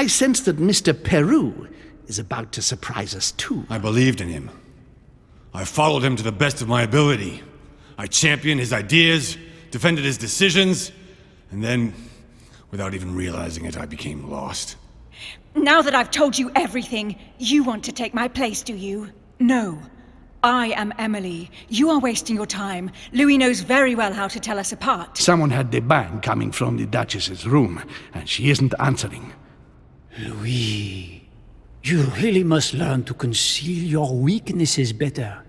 I sense that Mr. Peru is about to surprise us too. I believed in him. I followed him to the best of my ability. I championed his ideas, defended his decisions, and then, without even realizing it, I became lost. Now that I've told you everything, you want to take my place, do you? No. I am Emily. You are wasting your time. Louis knows very well how to tell us apart. Someone had the bang coming from the Duchess's room, and she isn't answering. Louis, you really must learn to conceal your weaknesses better,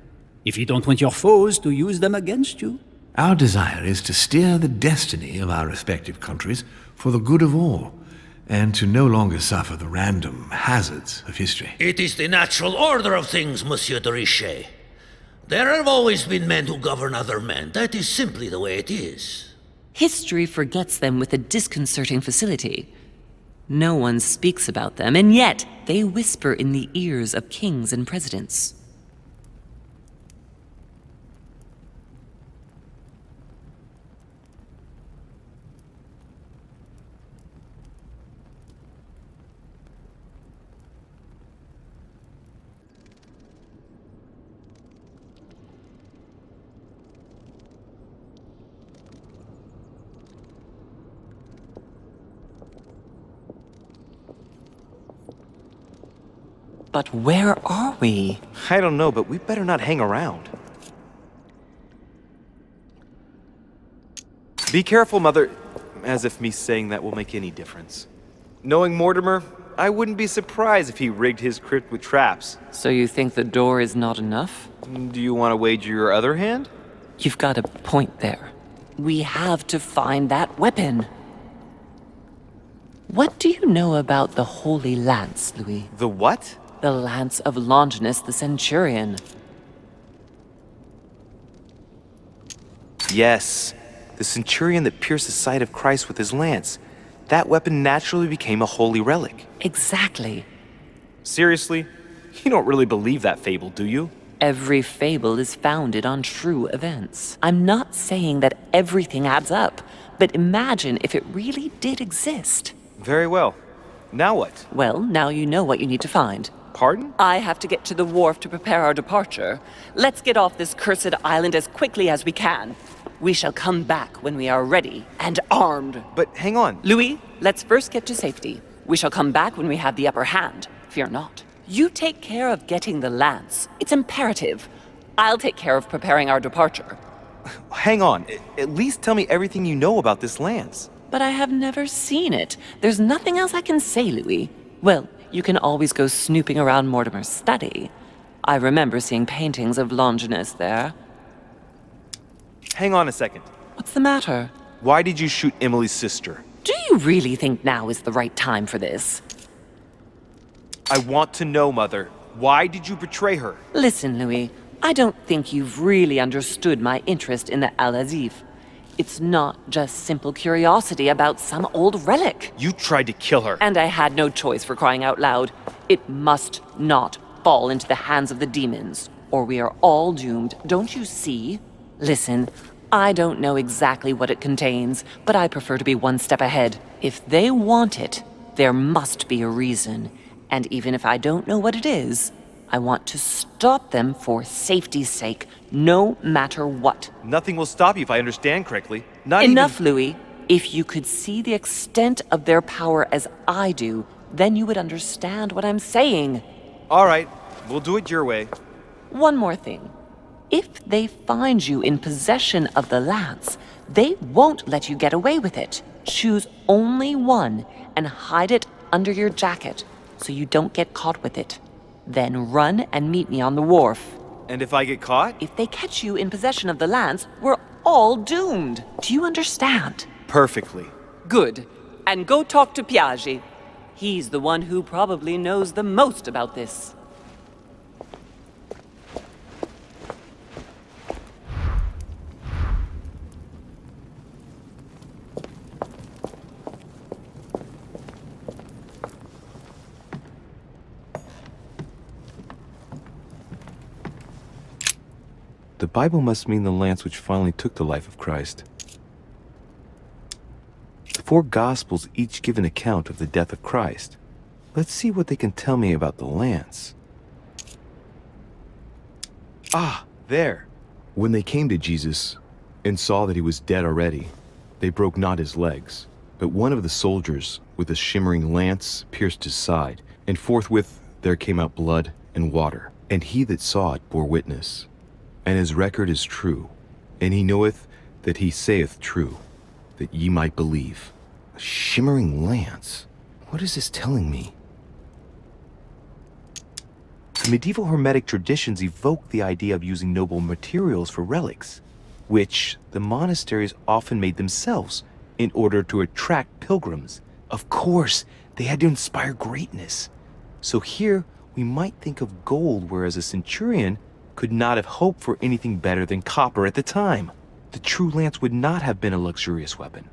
if you don't want your foes to use them against you. Our desire is to steer the destiny of our respective countries for the good of all, and to no longer suffer the random hazards of history. It is the natural order of things, Monsieur de Richet. There have always been men who govern other men. That is simply the way it is. History forgets them with a disconcerting facility. No one speaks about them, and yet they whisper in the ears of kings and presidents. But where are we? I don't know, but we better not hang around. Be careful, Mother. As if me saying that will make any difference. Knowing Mortimer, I wouldn't be surprised if he rigged his crypt with traps. So you think the door is not enough? Do you want to wager your other hand? You've got a point there. We have to find that weapon. What do you know about the Holy Lance, Louis? The what? The lance of Longinus the Centurion. Yes, the centurion that pierced the side of Christ with his lance. That weapon naturally became a holy relic. Exactly. Seriously? You don't really believe that fable, do you? Every fable is founded on true events. I'm not saying that everything adds up, but imagine if it really did exist. Very well. Now what? Well, now you know what you need to find. Pardon? I have to get to the wharf to prepare our departure. Let's get off this cursed island as quickly as we can. We shall come back when we are ready and armed. But hang on. Louis, let's first get to safety. We shall come back when we have the upper hand. Fear not. You take care of getting the lance. It's imperative. I'll take care of preparing our departure. Hang on. At least tell me everything you know about this lance. But I have never seen it. There's nothing else I can say, Louis. Well, you can always go snooping around Mortimer's study. I remember seeing paintings of Longinus there. Hang on a second. What's the matter? Why did you shoot Emily's sister? Do you really think now is the right time for this? I want to know, Mother. Why did you betray her? Listen, Louis, I don't think you've really understood my interest in the Al-Azif. It's not just simple curiosity about some old relic. You tried to kill her. And I had no choice, for crying out loud. It must not fall into the hands of the demons, or we are all doomed, don't you see? Listen, I don't know exactly what it contains, but I prefer to be one step ahead. If they want it, there must be a reason. And even if I don't know what it is, I want to stop them for safety's sake, no matter what. Nothing will stop you if I understand correctly. Enough, Louis. If you could see the extent of their power as I do, then you would understand what I'm saying. All right, we'll do it your way. One more thing. If they find you in possession of the lance, they won't let you get away with it. Choose only one and hide it under your jacket so you don't get caught with it. Then run and meet me on the wharf. And if I get caught? If they catch you in possession of the lance, we're all doomed. Do you understand? Perfectly. Good. And go talk to Piaggi. He's the one who probably knows the most about this. The Bible must mean the lance which finally took the life of Christ. The four Gospels each give an account of the death of Christ. Let's see what they can tell me about the lance. Ah, there. When they came to Jesus and saw that he was dead already, they broke not his legs, but one of the soldiers with a shimmering lance pierced his side, and forthwith there came out blood and water. And he that saw it bore witness, and his record is true, and he knoweth that he saith true, that ye might believe. A shimmering lance? What is this telling me? The medieval Hermetic traditions evoke the idea of using noble materials for relics, which the monasteries often made themselves in order to attract pilgrims. Of course, they had to inspire greatness. So here, we might think of gold, whereas a centurion could not have hoped for anything better than copper at the time. The true lance would not have been a luxurious weapon.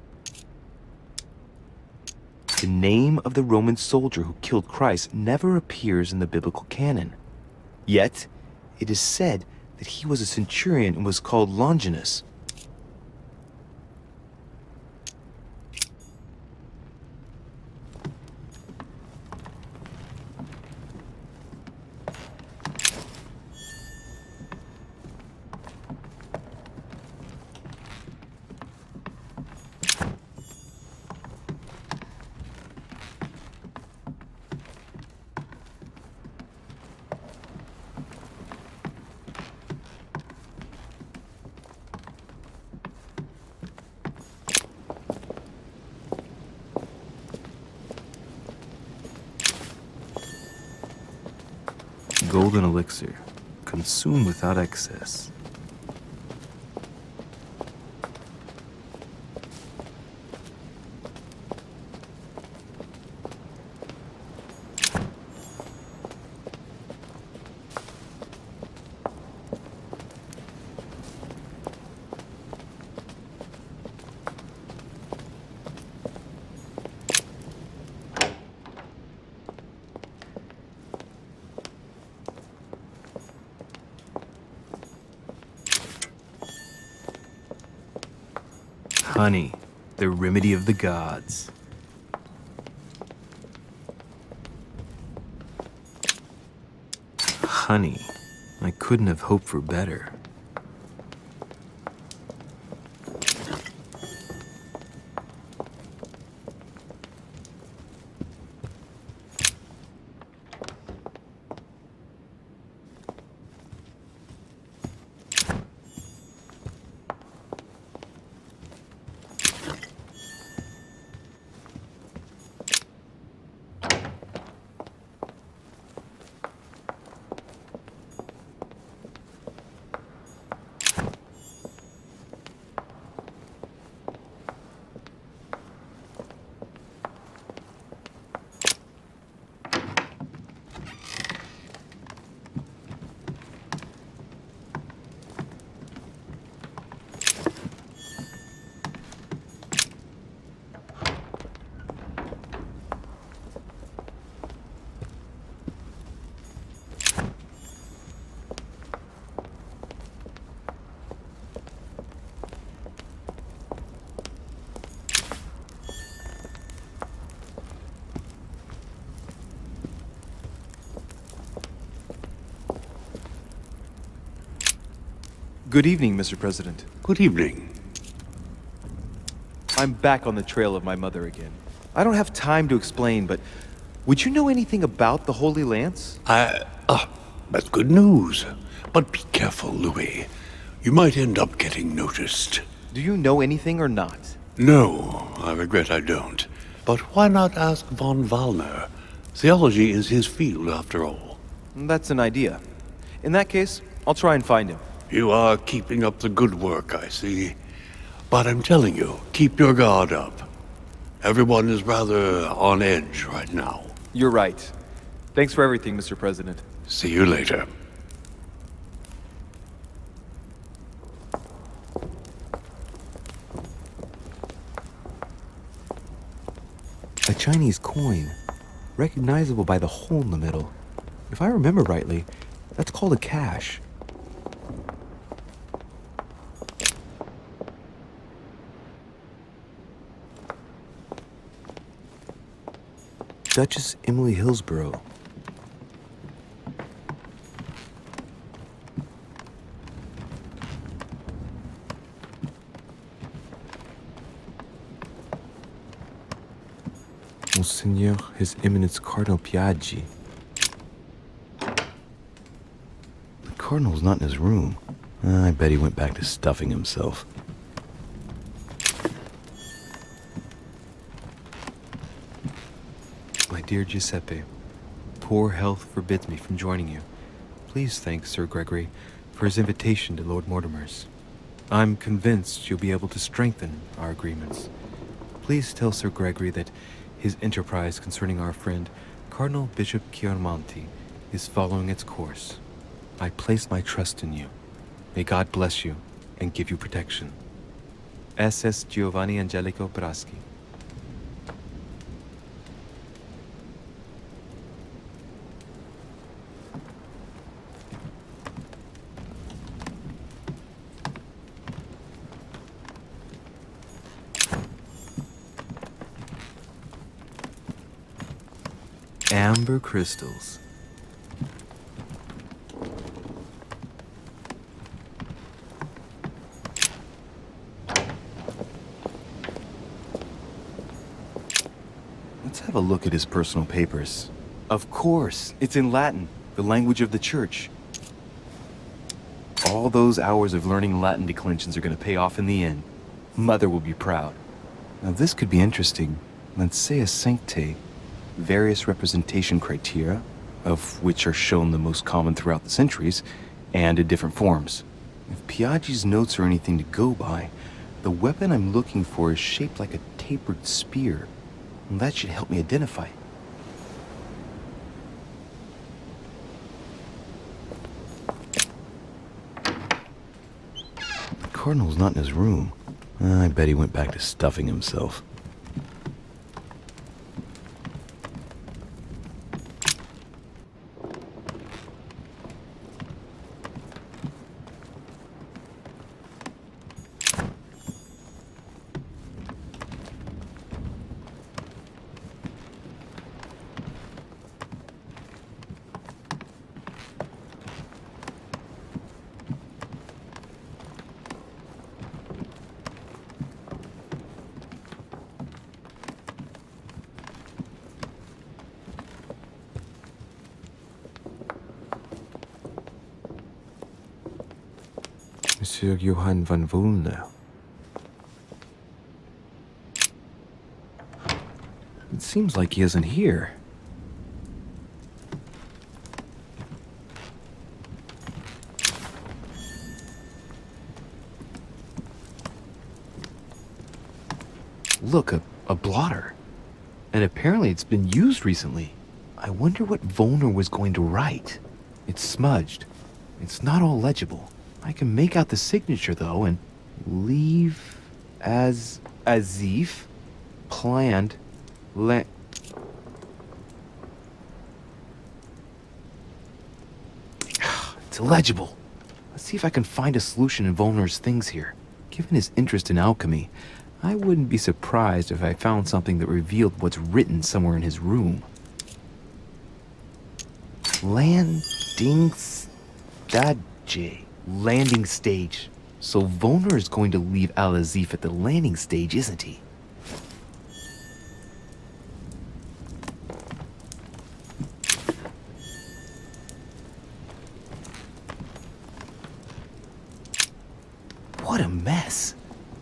The name of the Roman soldier who killed Christ never appears in the biblical canon. Yet, it is said that he was a centurion and was called Longinus. Golden elixir. Consume without excess. Honey, the remedy of the gods. Honey, I couldn't have hoped for better. Good evening, Mr. President. Good evening. I'm back on the trail of my mother again. I don't have time to explain, but would you know anything about the Holy Lance? That's good news. But be careful, Louis. You might end up getting noticed. Do you know anything or not? No, I regret I don't. But why not ask von Wallner? Theology is his field, after all. That's an idea. In that case, I'll try and find him. You are keeping up the good work, I see. But I'm telling you, keep your guard up. Everyone is rather on edge right now. You're right. Thanks for everything, Mr. President. See you later. A Chinese coin, recognizable by the hole in the middle. If I remember rightly, that's called a cash. Duchess Emily Hillsborough. Monseigneur, His Eminence Cardinal Piaggi. The Cardinal's not in his room. I bet he went back to stuffing himself. My dear Giuseppe, poor health forbids me from joining you. Please thank Sir Gregory for his invitation to Lord Mortimer's. I'm convinced you'll be able to strengthen our agreements. Please tell Sir Gregory that his enterprise concerning our friend, Cardinal Bishop Chiaramonti, is following its course. I place my trust in you. May God bless you and give you protection. SS Giovanni Angelico Braschi. Amber crystals. Let's have a look at his personal papers. Of course, it's in Latin, the language of the church. All those hours of learning Latin declensions are going to pay off in the end. Mother will be proud. Now this could be interesting. Let's say a sancte. Various representation criteria, of which are shown the most common throughout the centuries, and in different forms. If Piaggi's notes are anything to go by, the weapon I'm looking for is shaped like a tapered spear, and that should help me identify it. The Cardinal's not in his room. I bet he went back to stuffing himself. Monsieur Johann van Volner. It seems like he isn't here. Look, a blotter. And apparently it's been used recently. I wonder what Volner was going to write. It's smudged. It's not all legible. I can make out the signature, though, and leave as if planned. It's illegible. Let's see if I can find a solution in Volner's things here. Given his interest in alchemy, I wouldn't be surprised if I found something that revealed what's written somewhere in his room. Landing stage. So Volner is going to leave Al-Azif at the landing stage, isn't he? What a mess.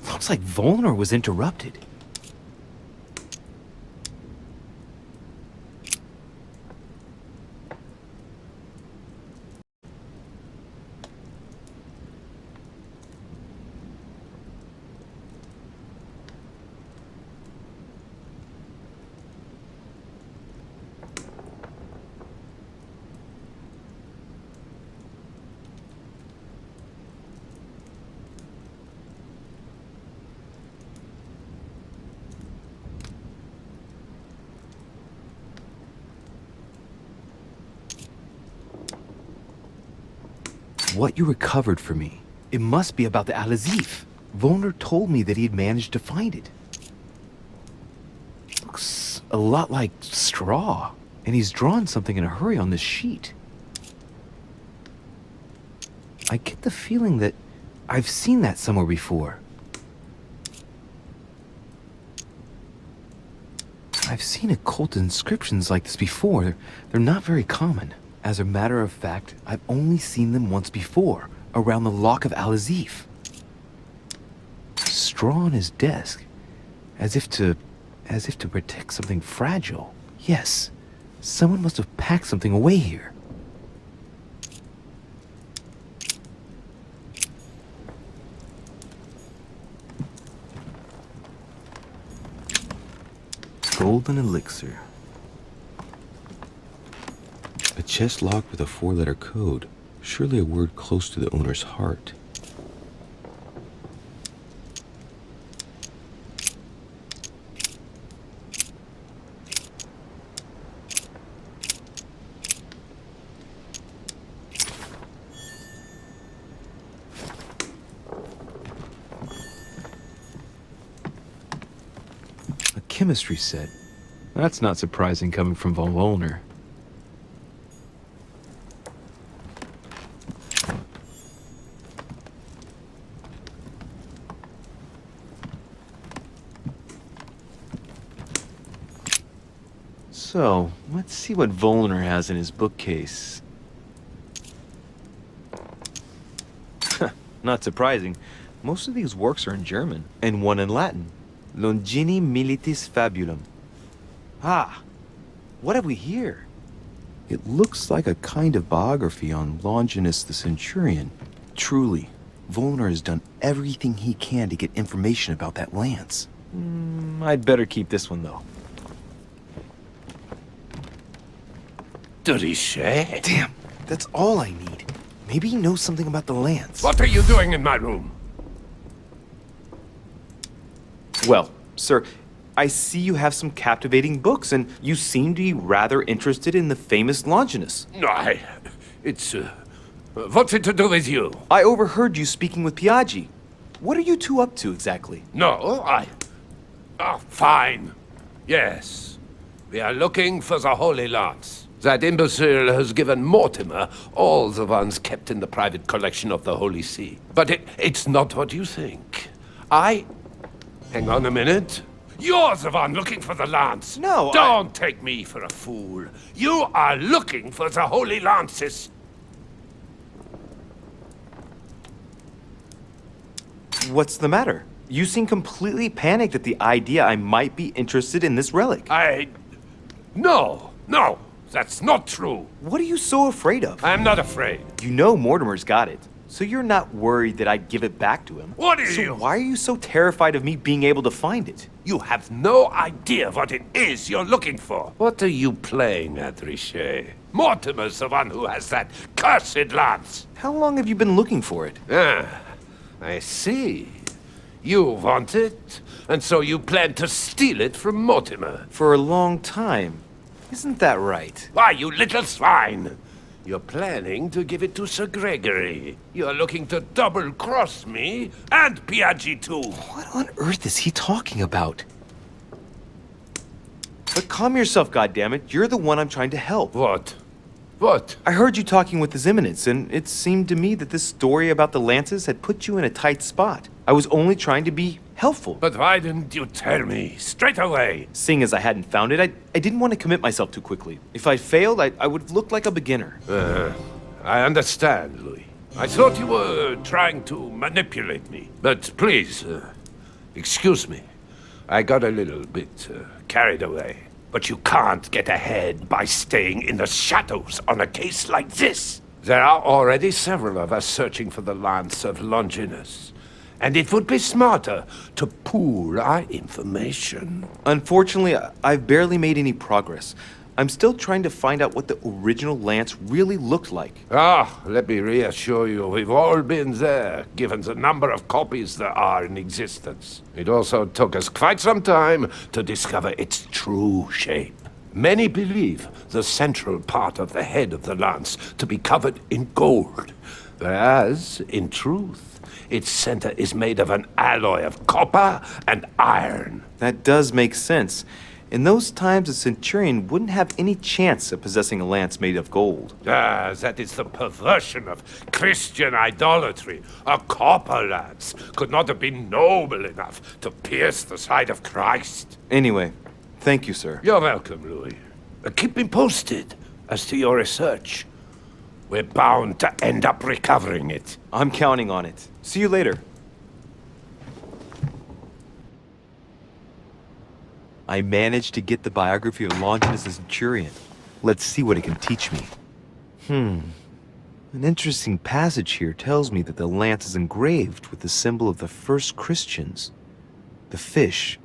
Looks like Volner was interrupted. What you recovered for me. It must be about the Al-Azif. Volner told me that he had managed to find it. Looks a lot like straw. And he's drawn something in a hurry on this sheet. I get the feeling that I've seen that somewhere before. I've seen occult inscriptions like this before. They're not very common. As a matter of fact, I've only seen them once before, around the Lock of Al-Azif. Straw on his desk, as if to protect something fragile. Yes, someone must have packed something away here. Golden elixir. A chest locked with a 4-letter code. Surely a word close to the owner's heart. A chemistry set. That's not surprising coming from von Wollner. So, let's see what Wollner has in his bookcase. Not surprising. Most of these works are in German, and one in Latin. Longini Militis Fabulum. Ah, what have we here? It looks like a kind of biography on Longinus the Centurion. Truly, Wollner has done everything he can to get information about that lance. I'd better keep this one, though. Richet? Damn, that's all I need. Maybe he knows something about the lance. What are you doing in my room? Well, sir, I see you have some captivating books, and you seem to be rather interested in the famous Longinus. No, it's, what's it to do with you? I overheard you speaking with Piaggi. What are you two up to, exactly? No, fine. Yes. We are looking for the Holy Lance. That imbecile has given Mortimer all the ones kept in the private collection of the Holy See. But it's not what you think. Hang on a minute. You're the one looking for the lance. No, Don't take me for a fool. You are looking for the Holy Lances. What's the matter? You seem completely panicked at the idea I might be interested in this relic. No, that's not true. What are you so afraid of? I'm not afraid. You know Mortimer's got it, so you're not worried that I'd give it back to him. What are So you? why are you so terrified of me being able to find it? You have no idea what it is you're looking for. What are you playing at, Richet? Mortimer's the one who has that cursed lance. How long have you been looking for it? I see. You want it, and so you plan to steal it from Mortimer. For a long time. Isn't that right? Why, you little swine! You're planning to give it to Sir Gregory. You're looking to double-cross me and Piaggi too. What on earth is he talking about? But calm yourself, goddammit. You're the one I'm trying to help. What? What? I heard you talking with His Eminence, and it seemed to me that this story about the lances had put you in a tight spot. I was only trying to be helpful. But why didn't you tell me straight away? Seeing as I hadn't found it, I didn't want to commit myself too quickly. If I failed, I would have looked like a beginner. I understand, Louis. I thought you were trying to manipulate me. But please, excuse me. I got a little bit carried away. But you can't get ahead by staying in the shadows on a case like this. There are already several of us searching for the lance of Longinus. And it would be smarter to pool our information. Unfortunately, I've barely made any progress. I'm still trying to find out what the original lance really looked like. Let me reassure you, we've all been there, given the number of copies there are in existence. It also took us quite some time to discover its true shape. Many believe the central part of the head of the lance to be covered in gold, whereas, in truth, its center is made of an alloy of copper and iron. That does make sense. In those times, a centurion wouldn't have any chance of possessing a lance made of gold. Ah, that is the perversion of Christian idolatry. A copper lance could not have been noble enough to pierce the side of Christ. Anyway, thank you, sir. You're welcome, Louis. Keep me posted as to your research. We're bound to end up recovering it. I'm counting on it. See you later. I managed to get the biography of Longinus the Centurion. Let's see what it can teach me. An interesting passage here tells me that the lance is engraved with the symbol of the first Christians, the fish.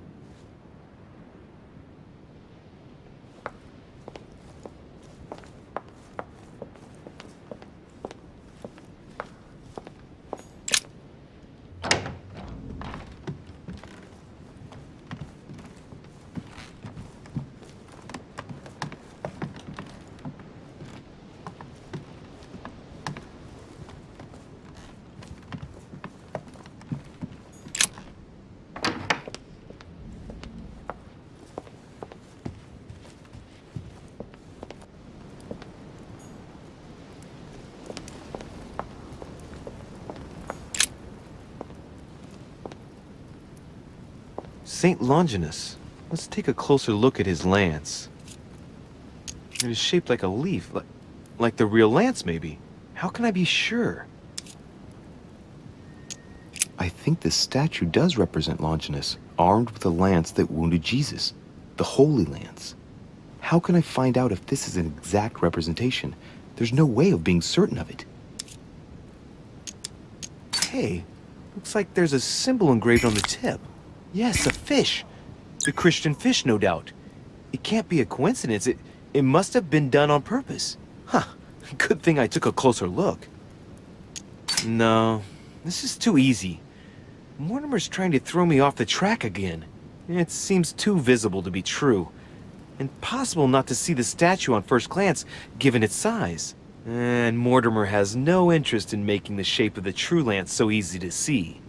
Saint Longinus. Let's take a closer look at his lance. It is shaped like a leaf, like the real lance, maybe. How can I be sure? I think this statue does represent Longinus, armed with a lance that wounded Jesus, the Holy Lance. How can I find out if this is an exact representation? There's no way of being certain of it. Hey, looks like there's a symbol engraved on the tip. Yes, a fish. The Christian fish, no doubt. It can't be a coincidence. It must have been done on purpose. Huh. Good thing I took a closer look. No, this is too easy. Mortimer's trying to throw me off the track again. It seems too visible to be true. Impossible not to see the statue on first glance, given its size. And Mortimer has no interest in making the shape of the true lance so easy to see.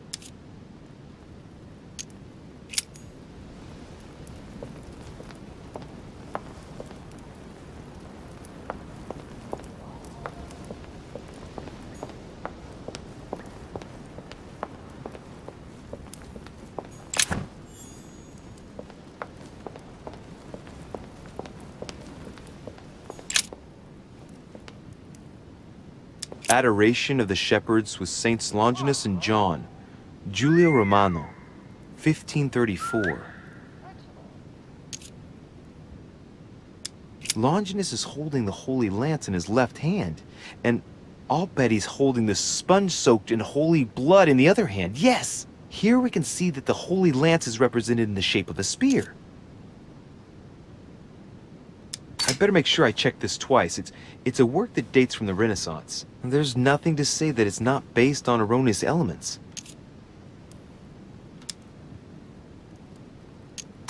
Adoration of the Shepherds with Saints Longinus and John, Giulio Romano, 1534. Longinus is holding the Holy Lance in his left hand, and I'll bet he's holding the sponge soaked in holy blood in the other hand. Yes! Here we can see that the Holy Lance is represented in the shape of a spear. I better make sure I check this twice. It's a work that dates from the Renaissance. There's nothing to say that it's not based on erroneous elements.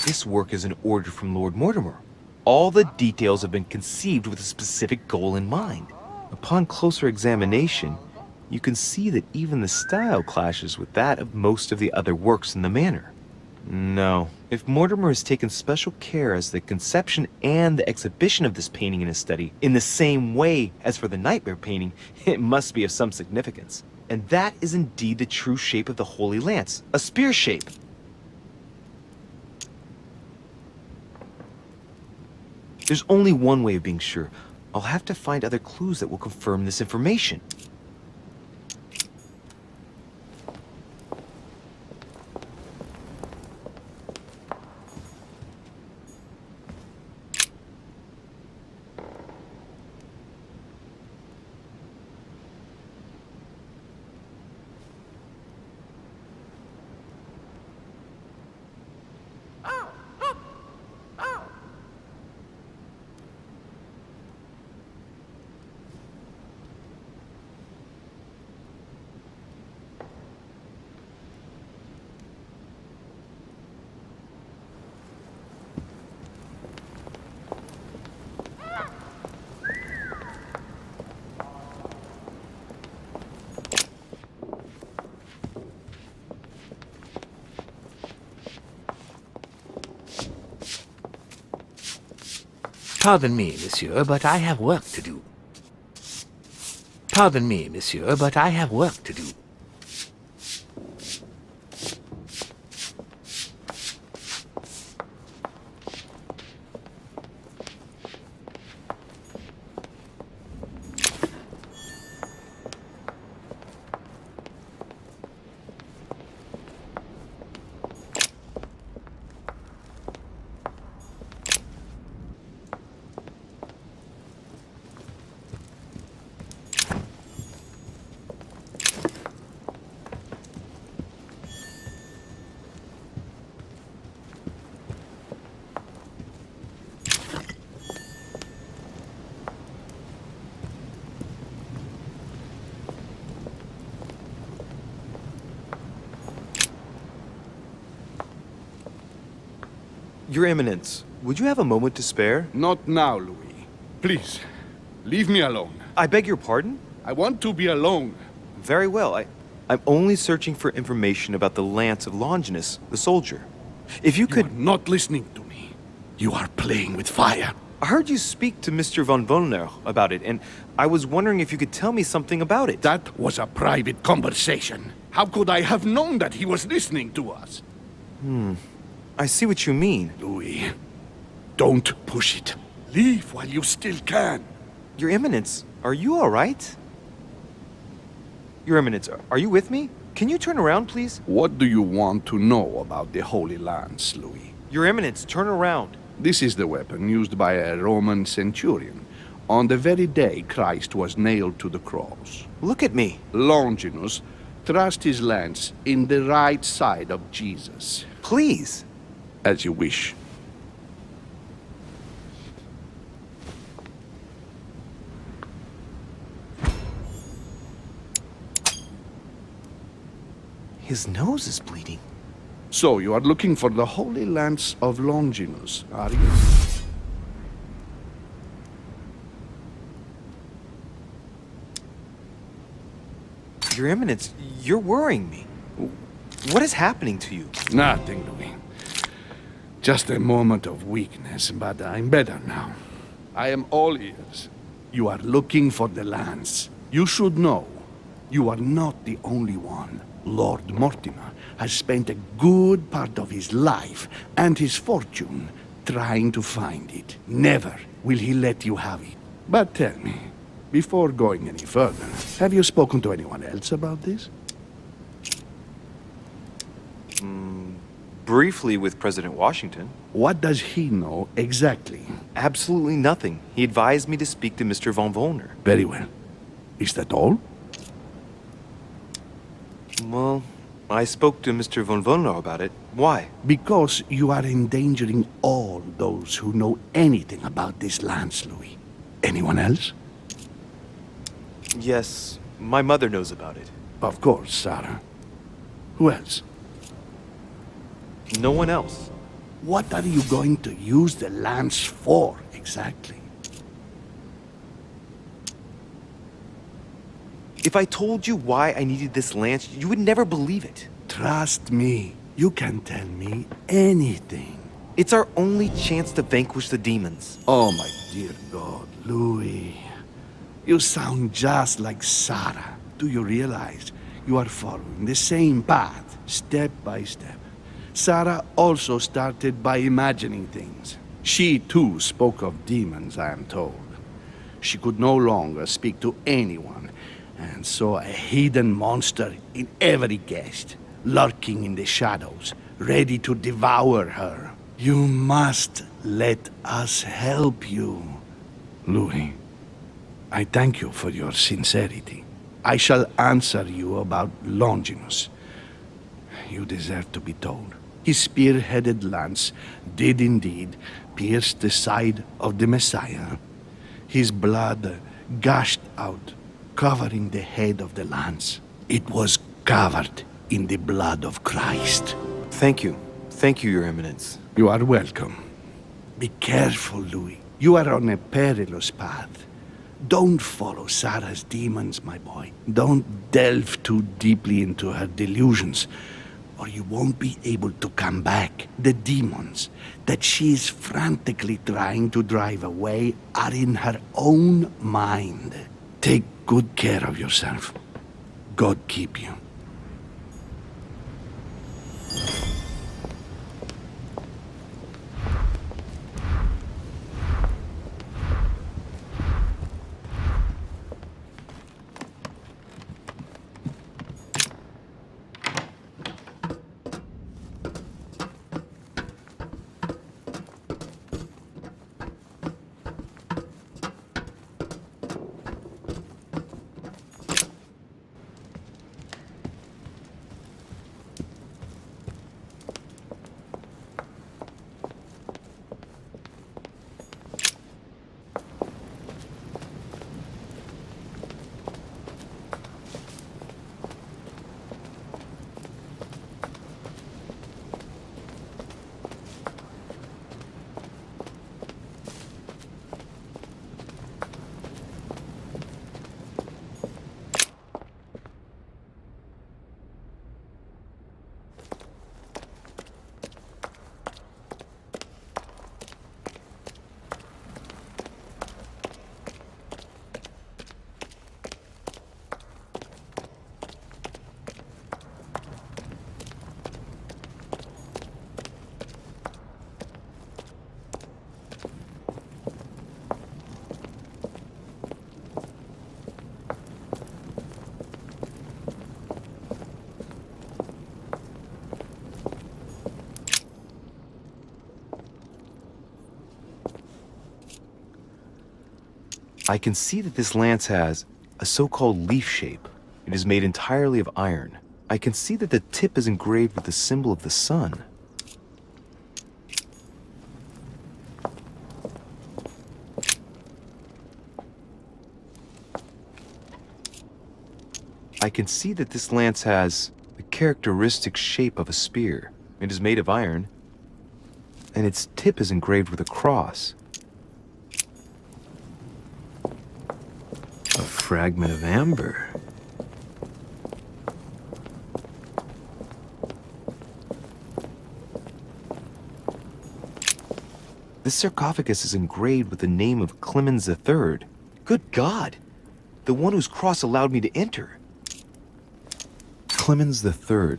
This work is an order from Lord Mortimer. All the details have been conceived with a specific goal in mind. Upon closer examination, you can see that even the style clashes with that of most of the other works in the manor. No. If Mortimer has taken special care as the conception and the exhibition of this painting in his study, in the same way as for the nightmare painting, it must be of some significance. And that is indeed the true shape of the Holy Lance, a spear shape. There's only one way of being sure. I'll have to find other clues that will confirm this information. Pardon me, monsieur, but I have work to do. Pardon me, monsieur, but I have work to do. Your Eminence, would you have a moment to spare? Not now, Louis. Please, leave me alone. I beg your pardon? I want to be alone. Very well. I'm only searching for information about the lance of Longinus, the soldier. If you could... You are not listening to me. You are playing with fire. I heard you speak to Mr. von Wollner about it, and I was wondering if you could tell me something about it. That was a private conversation. How could I have known that he was listening to us? I see what you mean. Louis, don't push it. Leave while you still can. Your Eminence, are you all right? Your Eminence, are you with me? Can you turn around, please? What do you want to know about the Holy Lance, Louis? Your Eminence, turn around. This is the weapon used by a Roman centurion on the very day Christ was nailed to the cross. Look at me. Longinus thrust his lance in the right side of Jesus. Please. As you wish. His nose is bleeding. So you are looking for the Holy Lance of Longinus, are you? Your Eminence, you're worrying me. What is happening to you? Nothing, Louis. Just a moment of weakness, but I'm better now. I am all ears. You are looking for the lance. You should know, you are not the only one. Lord Mortimer has spent a good part of his life and his fortune trying to find it. Never will he let you have it. But tell me, before going any further, have you spoken to anyone else about this? Briefly with President Washington. What does he know exactly? Absolutely nothing. He advised me to speak to Mr. von Wollner. Very well. Is that all? Well, I spoke to Mr. von Wollner about it. Why? Because you are endangering all those who know anything about this lance, Louis. Anyone else? Yes, my mother knows about it. Of course, Sarah. Who else? No one else. What are you going to use the lance for, exactly? If I told you why I needed this lance, you would never believe it. Trust me, you can tell me anything. It's our only chance to vanquish the demons. Oh, my dear God, Louis. You sound just like Sarah. Do you realize you are following the same path, step by step? Sarah also started by imagining things. She too spoke of demons, I am told. She could no longer speak to anyone, and saw a hidden monster in every guest, lurking in the shadows, ready to devour her. You must let us help you. Louis, I thank you for your sincerity. I shall answer you about Longinus. You deserve to be told. His spear-headed lance did indeed pierce the side of the Messiah. His blood gushed out, covering the head of the lance. It was covered in the blood of Christ. Thank you. Thank you, Your Eminence. You are welcome. Be careful, Louis. You are on a perilous path. Don't follow Sarah's demons, my boy. Don't delve too deeply into her delusions. or you won't be able to come back. The demons that she is frantically trying to drive away are in her own mind. Take good care of yourself. God keep you. I can see that this lance has a so-called leaf shape. It is made entirely of iron. I can see that the tip is engraved with the symbol of the sun. I can see that this lance has the characteristic shape of a spear. It is made of iron, and its tip is engraved with a cross. A fragment of amber. This sarcophagus is engraved with the name of Clemens III. Good God! The one whose cross allowed me to enter. Clemens III.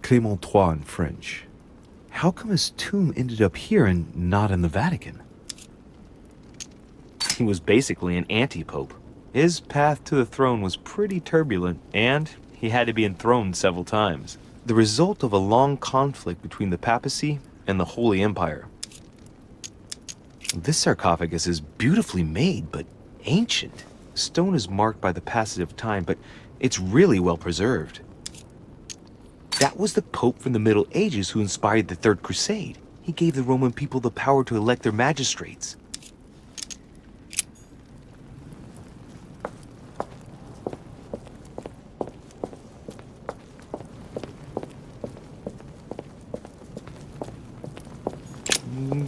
Clément III in French. How come his tomb ended up here and not in the Vatican? He was basically an anti-pope. His path to the throne was pretty turbulent, and he had to be enthroned several times. The result of a long conflict between the papacy and the Holy Empire. This sarcophagus is beautifully made, but ancient. The stone is marked by the passage of time, but it's really well preserved. That was the Pope from the Middle Ages who inspired the Third Crusade. He gave the Roman people the power to elect their magistrates.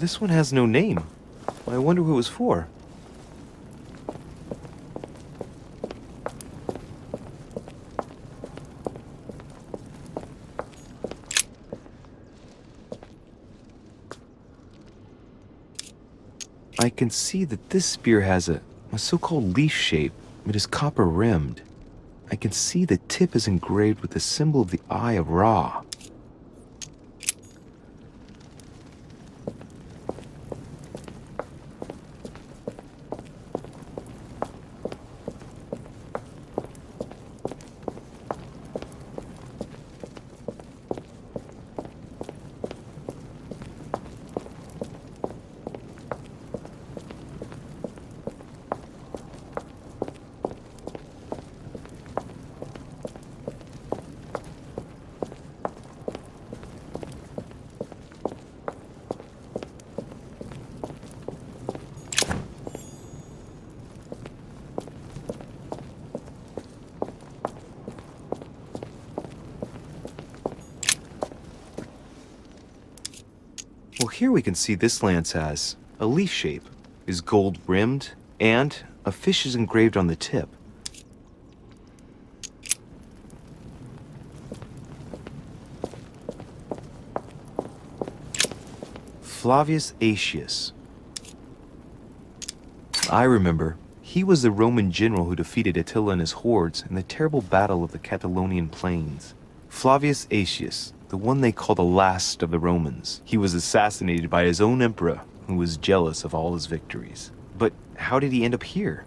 This one has no name. I wonder who it was for. I can see that this spear has a so-called leaf shape. It is copper rimmed. I can see the tip is engraved with the symbol of the Eye of Ra. Well, here we can see this lance has a leaf shape, is gold rimmed, and a fish is engraved on the tip. Flavius Aetius. I remember. He was the Roman general who defeated Attila and his hordes in the terrible battle of the Catalonian plains. Flavius Aetius, the one they call the last of the Romans. He was assassinated by his own emperor, who was jealous of all his victories. But how did he end up here?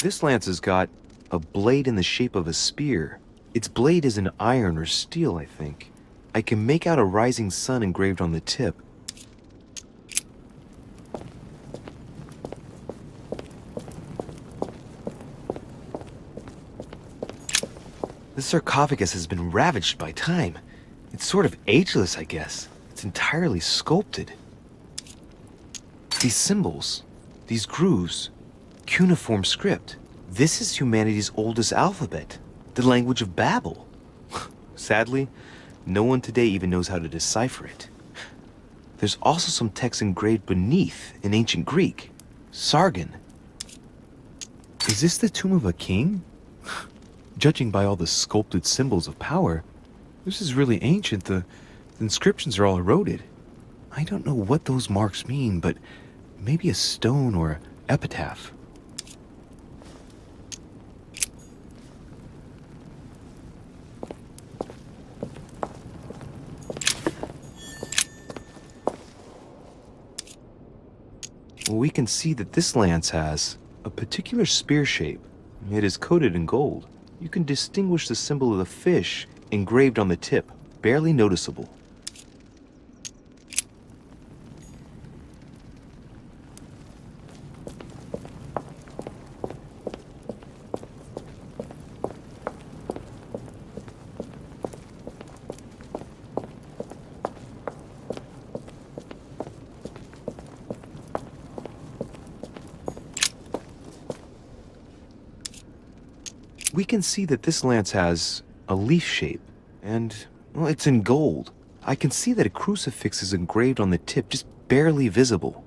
This lance has got a blade in the shape of a spear. Its blade is in iron or steel, I think. I can make out a rising sun engraved on the tip. This sarcophagus has been ravaged by time. It's sort of ageless, I guess. It's entirely sculpted. These symbols, these grooves, cuneiform script. This is humanity's oldest alphabet, the language of Babel. Sadly, no one today even knows how to decipher it. There's also some text engraved beneath in ancient Greek. Sargon. Is this the tomb of a king? Judging by all the sculpted symbols of power, this is really ancient. The inscriptions are all eroded. I don't know what those marks mean, but maybe a stone or an epitaph. Well, we can see that this lance has a particular spear shape. It is coated in gold. You can distinguish the symbol of the fish engraved on the tip, barely noticeable. We can see that this lance has a leaf shape, and, well, it's in gold. I can see that a crucifix is engraved on the tip, just barely visible.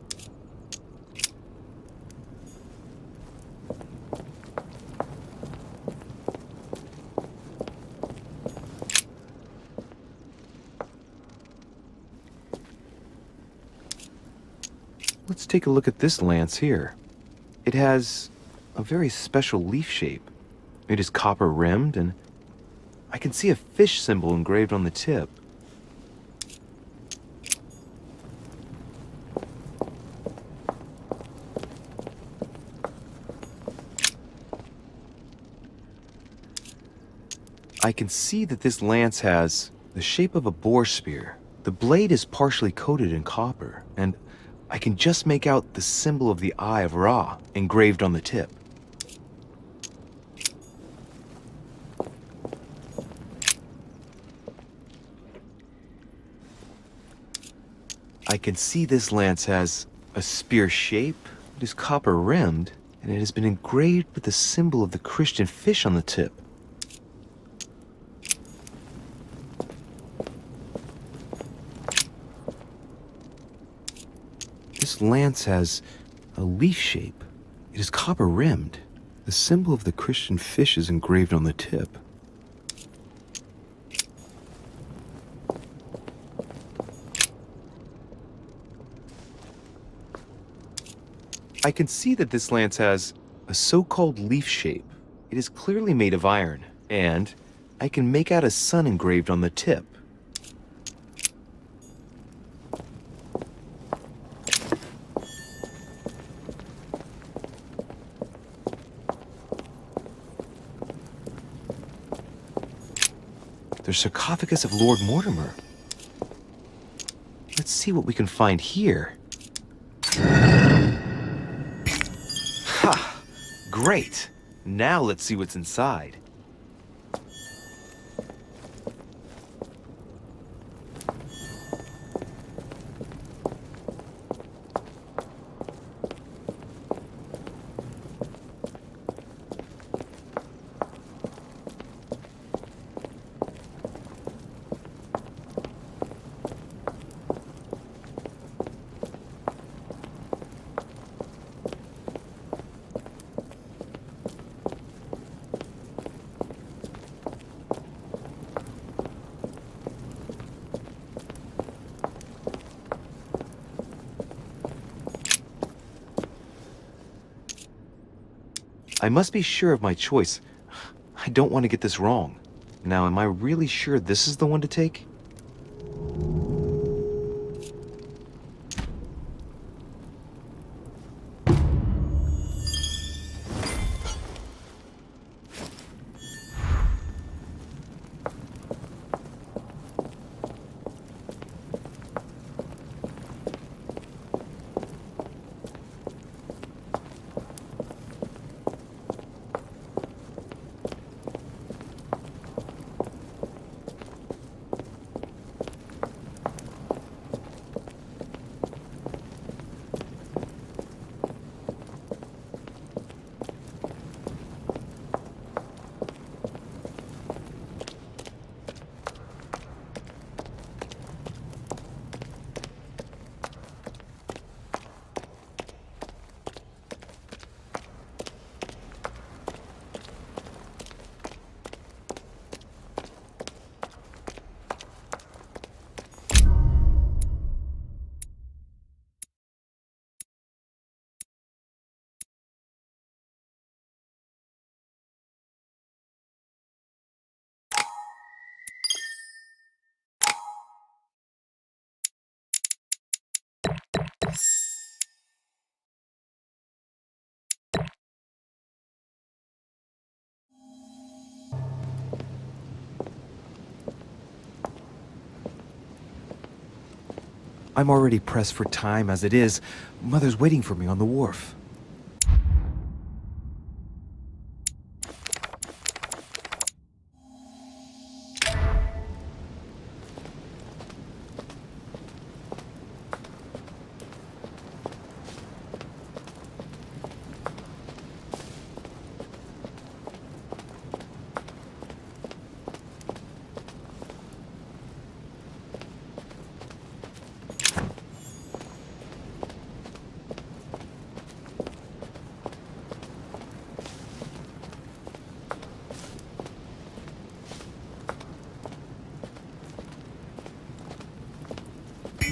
Let's take a look at this lance here. It has a very special leaf shape. It is copper rimmed, and I can see a fish symbol engraved on the tip. I can see that this lance has the shape of a boar spear. The blade is partially coated in copper, and I can just make out the symbol of the Eye of Ra engraved on the tip. I can see this lance has a spear shape, it is copper rimmed, and it has been engraved with the symbol of the Christian fish on the tip. This lance has a leaf shape. It is copper rimmed. The symbol of the Christian fish is engraved on the tip. I can see that this lance has a so-called leaf shape. It is clearly made of iron, and I can make out a sun engraved on the tip. The sarcophagus of Lord Mortimer. Let's see what we can find here. Ha! Great! Now let's see what's inside. I must be sure of my choice. I don't want to get this wrong. Now, am I really sure this is the one to take? I'm already pressed for time as it is. Mother's waiting for me on the wharf.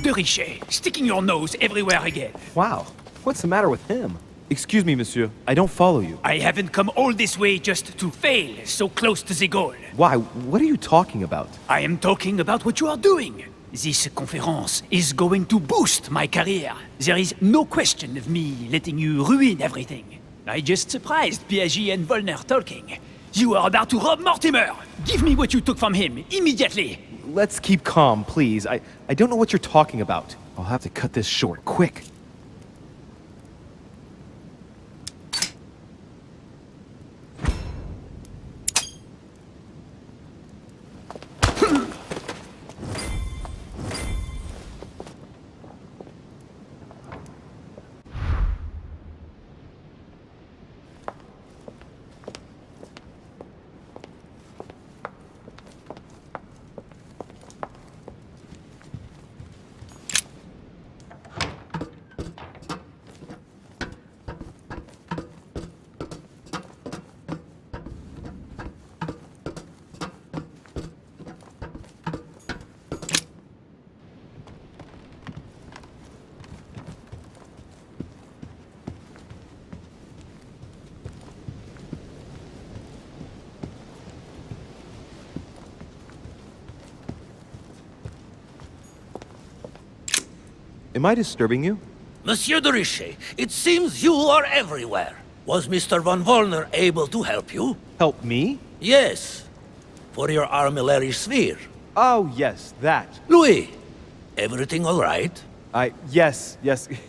De Richet, sticking your nose everywhere again. Wow, what's the matter with him? Excuse me, monsieur. I don't follow you. I haven't come all this way just to fail so close to the goal. Why? What are you talking about? I am talking about what you are doing. This conference is going to boost my career. There is no question of me letting you ruin everything. I just surprised Piaget and Volner talking. You are about to rob Mortimer. Give me what you took from him, immediately. Let's keep calm, please. I don't know what you're talking about. I'll have to cut this short, quick. Am I disturbing you? Monsieur de Richet, it seems you are everywhere. Was Mr. von Wollner able to help you? Help me? Yes. For your armillary sphere. Oh, yes, that. Louis, everything all right? Yes.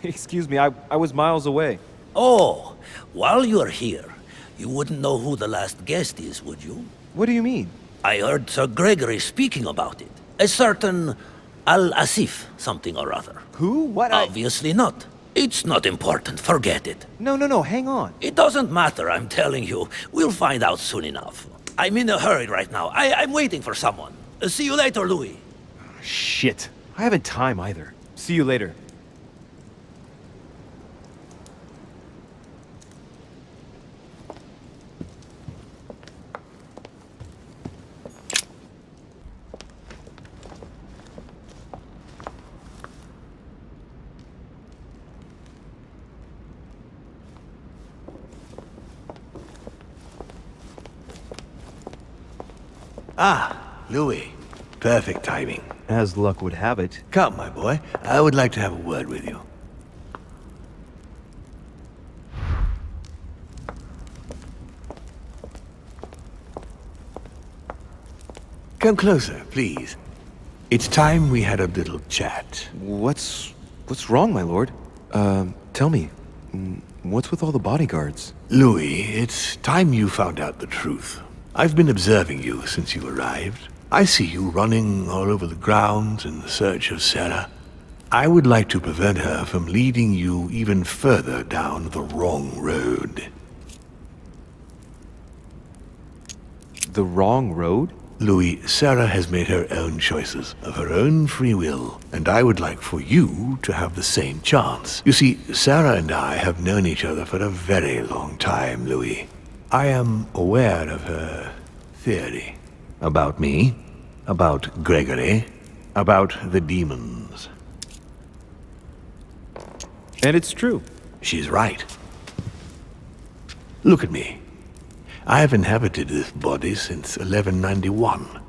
Excuse me, I was miles away. Oh, while you're here, you wouldn't know who the last guest is, would you? What do you mean? I heard Sir Gregory speaking about it. A certain Al-Asif something or other. Who? What? Obviously not. It's not important, forget it. No, hang on. It doesn't matter, I'm telling you. We'll find out soon enough. I'm in a hurry right now. I'm waiting for someone. See you later, Louis. Shit. I haven't time either. See you later. Ah, Louis. Perfect timing. As luck would have it. Come, my boy. I would like to have a word with you. Come closer, please. It's time we had a little chat. What's wrong, my lord? Tell me, what's with all the bodyguards? Louis, it's time you found out the truth. I've been observing you since you arrived. I see you running all over the grounds in search of Sarah. I would like to prevent her from leading you even further down the wrong road. The wrong road? Louis, Sarah has made her own choices, of her own free will, and I would like for you to have the same chance. You see, Sarah and I have known each other for a very long time, Louis. I am aware of her theory. About me, about Gregory, about the demons. And it's true. She's right. Look at me. I have inhabited this body since 1191.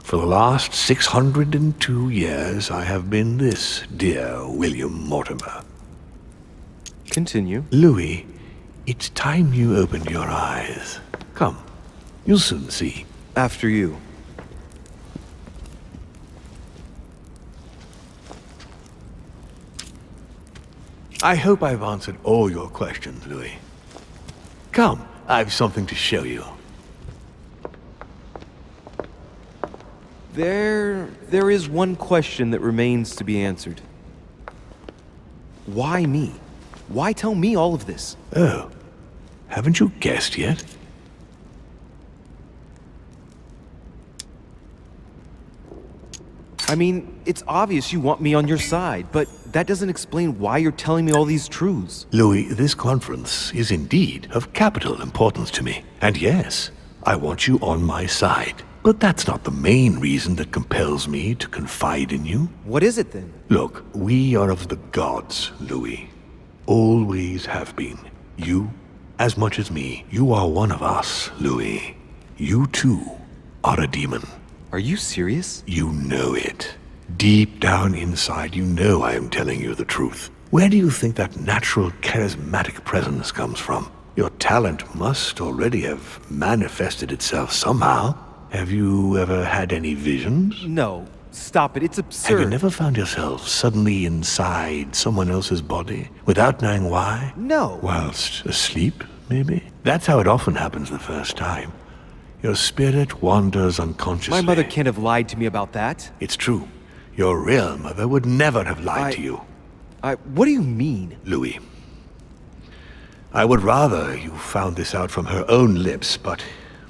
For the last 602 years, I have been this dear William Mortimer. Continue. Louis, it's time you opened your eyes. Come, you'll soon see. After you. I hope I've answered all your questions, Louis. Come, I've something to show you. There is one question that remains to be answered. Why me? Why tell me all of this? Oh, haven't you guessed yet? I mean, it's obvious you want me on your side, but that doesn't explain why you're telling me all these truths. Louis, this conference is indeed of capital importance to me. And yes, I want you on my side. But that's not the main reason that compels me to confide in you. What is it then? Look, we are of the gods, Louis. Always have been. You, as much as me, you are one of us, Louis. You too are a demon. Are you serious? You know it. Deep down inside, you know I am telling you the truth. Where do you think that natural, charismatic presence comes from? Your talent must already have manifested itself somehow. Have you ever had any visions? No. Stop it. It's absurd. Have you never found yourself suddenly inside someone else's body without knowing why? No. Whilst asleep, maybe? That's how it often happens the first time. Your spirit wanders unconsciously. My mother can't have lied to me about that. It's true. Your real mother would never have lied to you. What do you mean? Louis, I would rather you found this out from her own lips, but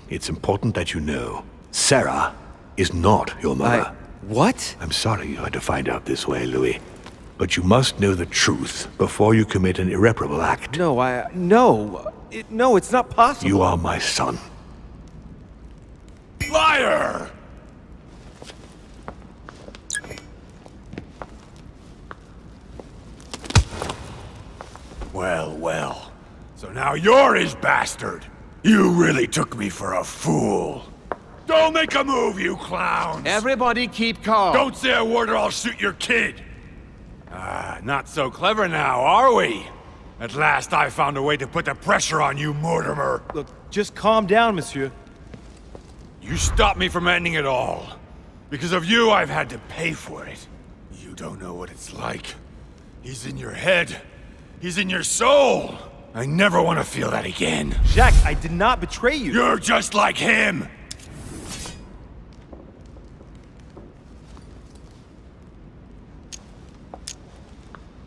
it's important that you know. Sarah is not your mother. What? I'm sorry you had to find out this way, Louis. But you must know the truth before you commit an irreparable act. No, it's not possible. You are my son. Liar! Well, well. So now you're his bastard. You really took me for a fool. Don't make a move, you clowns! Everybody keep calm. Don't say a word or I'll shoot your kid! Not so clever now, are we? At last I found a way to put the pressure on you, Mortimer. Look, just calm down, monsieur. You stopped me from ending it all. Because of you, I've had to pay for it. You don't know what it's like. He's in your head. He's in your soul. I never want to feel that again. Jack, I did not betray you. You're just like him!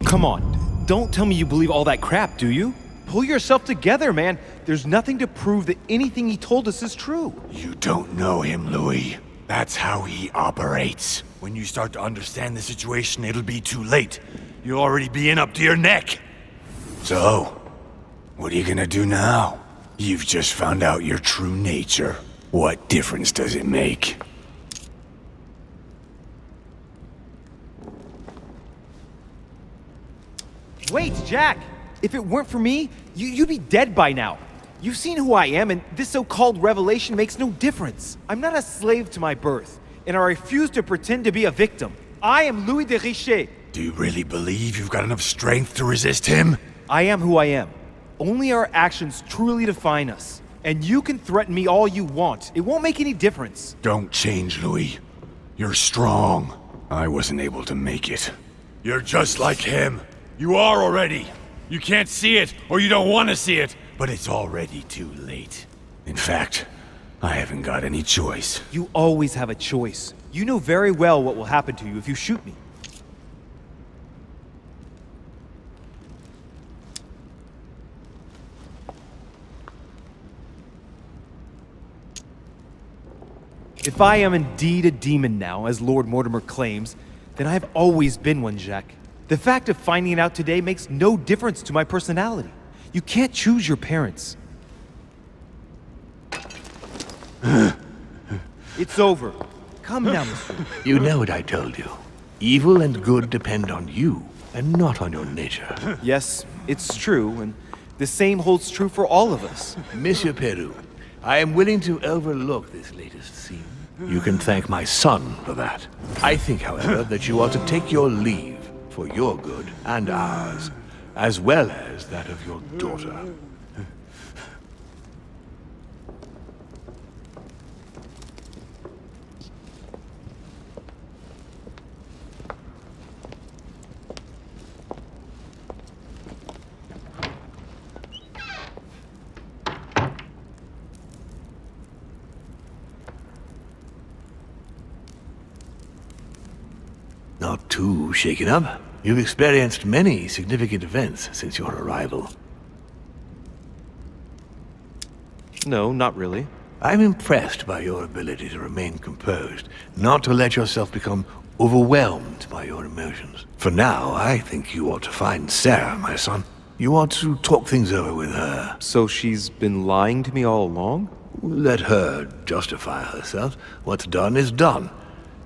Come on, don't tell me you believe all that crap, do you? Pull yourself together, man. There's nothing to prove that anything he told us is true. You don't know him, Louis. That's how he operates. When you start to understand the situation, it'll be too late. You'll already be in up to your neck. So, what are you gonna do now? You've just found out your true nature. What difference does it make? Wait, Jack! If it weren't for me, you'd be dead by now. You've seen who I am, and this so-called revelation makes no difference. I'm not a slave to my birth, and I refuse to pretend to be a victim. I am Louis de Richet. Do you really believe you've got enough strength to resist him? I am who I am. Only our actions truly define us. And you can threaten me all you want. It won't make any difference. Don't change, Louis. You're strong. I wasn't able to make it. You're just like him. You are already. You can't see it, or you don't want to see it, but it's already too late. In fact, I haven't got any choice. You always have a choice. You know very well what will happen to you if you shoot me. If I am indeed a demon now, as Lord Mortimer claims, then I have always been one, Jacques. The fact of finding it out today makes no difference to my personality. You can't choose your parents. It's over. Come now, monsieur. You know what I told you. Evil and good depend on you, and not on your nature. Yes, it's true, and the same holds true for all of us. Monsieur Peru, I am willing to overlook this latest scene. You can thank my son for that. I think, however, that you ought to take your leave for your good and ours, as well as that of your daughter. Not too shaken up. You've experienced many significant events since your arrival. No, not really. I'm impressed by your ability to remain composed, not to let yourself become overwhelmed by your emotions. For now, I think you ought to find Sarah, my son. You ought to talk things over with her. So she's been lying to me all along? Let her justify herself. What's done is done.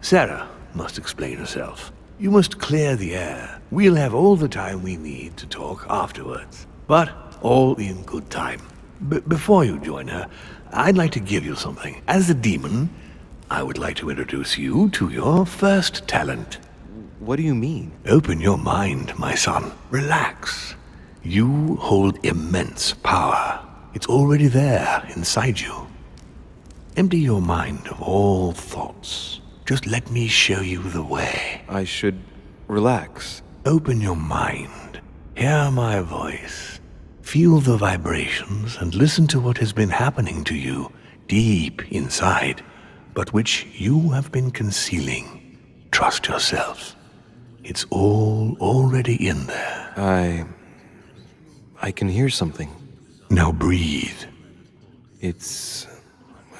Sarah must explain herself. You must clear the air. We'll have all the time we need to talk afterwards. But all in good time. Before you join her, I'd like to give you something. As a demon, I would like to introduce you to your first talent. What do you mean? Open your mind, my son. Relax. You hold immense power. It's already there inside you. Empty your mind of all thoughts. Just let me show you the way. I should relax. Open your mind. Hear my voice. Feel the vibrations and listen to what has been happening to you deep inside, but which you have been concealing. Trust yourself. It's all already in there. I can hear something. Now breathe. It's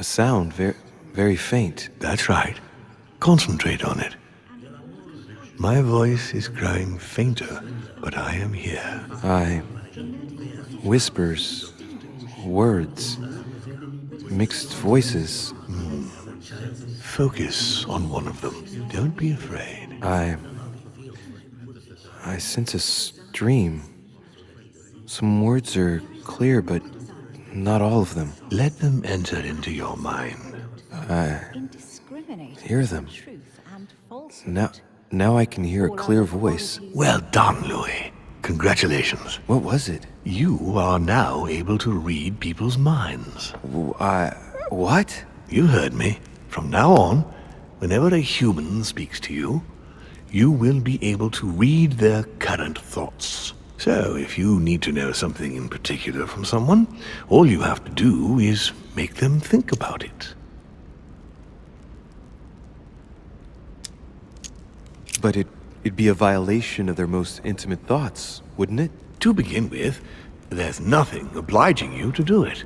a sound, very faint. That's right. Concentrate on it. My voice is growing fainter, but I am here. Whispers, words, mixed voices. Focus on one of them. Don't be afraid. I sense a stream. Some words are clear, but not all of them. Let them enter into your mind. Hear them. Now I can hear a clear voice. Well done, Louis. Congratulations. What was it? You are now able to read people's minds. What? You heard me. From now on, whenever a human speaks to you, you will be able to read their current thoughts. So, if you need to know something in particular from someone, all you have to do is make them think about it. But it'd be a violation of their most intimate thoughts, wouldn't it? To begin with, there's nothing obliging you to do it.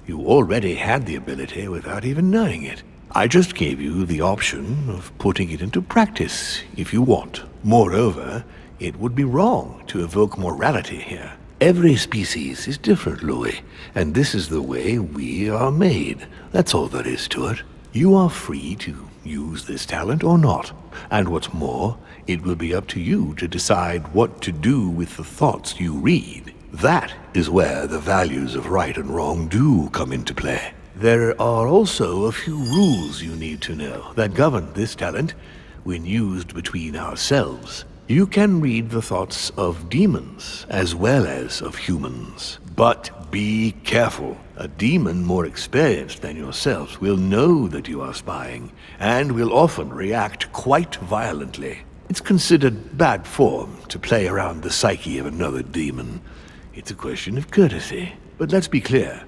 You already had the ability without even knowing it. I just gave you the option of putting it into practice if you want. Moreover, it would be wrong to evoke morality here. Every species is different, Louis, and this is the way we are made. That's all there is to it. You are free to use this talent or not. And what's more, it will be up to you to decide what to do with the thoughts you read. That is where the values of right and wrong do come into play. There are also a few rules you need to know that govern this talent when used between ourselves. You can read the thoughts of demons as well as of humans. But be careful. A demon more experienced than yourselves will know that you are spying and will often react quite violently. It's considered bad form to play around the psyche of another demon. It's a question of courtesy. But let's be clear.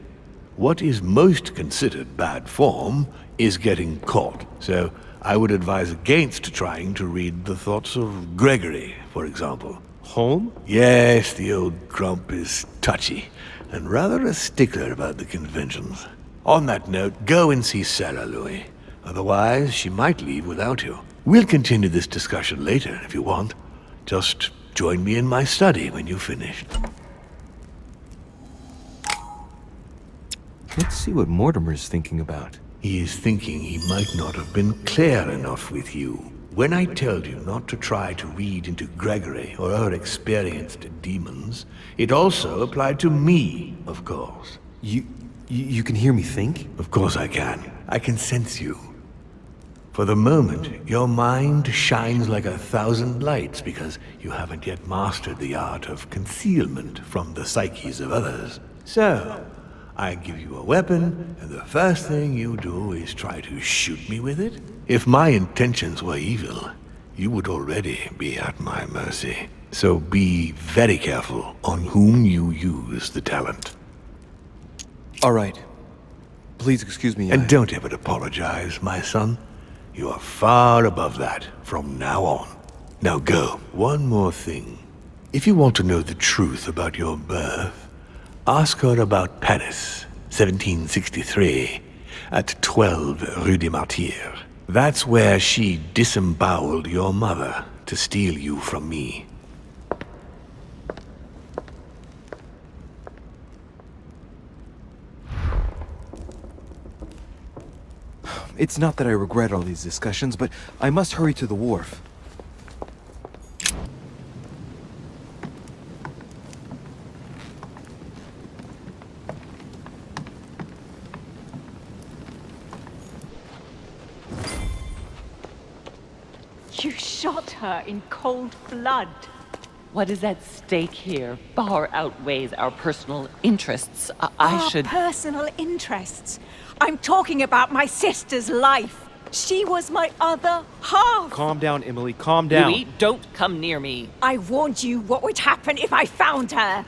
What is most considered bad form is getting caught. So I would advise against trying to read the thoughts of Gregory, for example. Home? Yes, the old grump is touchy, and rather a stickler about the conventions. On that note, go and see Sarah, Louis. Otherwise, she might leave without you. We'll continue this discussion later, if you want. Just join me in my study when you've finished. Let's see what Mortimer's thinking about. He is thinking he might not have been clear enough with you. When I told you not to try to read into Gregory or her experienced demons, it also applied to me, of course. You can hear me think? Of course I can. I can sense you. For the moment, your mind shines like 1,000 lights because you haven't yet mastered the art of concealment from the psyches of others. So, I give you a weapon, and the first thing you do is try to shoot me with it? If my intentions were evil, you would already be at my mercy. So be very careful on whom you use the talent. All right. Please excuse me. And don't ever apologize, my son. You are far above that from now on. Now go. One more thing. If you want to know the truth about your birth, ask her about Paris, 1763, at 12 Rue des Martyrs. That's where she disemboweled your mother to steal you from me. It's not that I regret all these discussions, but I must hurry to the wharf. You shot her in cold blood. What is at stake here far outweighs our personal interests. I Our should... personal interests. I'm talking about my sister's life. She was my other half. Calm down, Emily. Calm down. Louis, don't come near me. I warned you what would happen if I found her.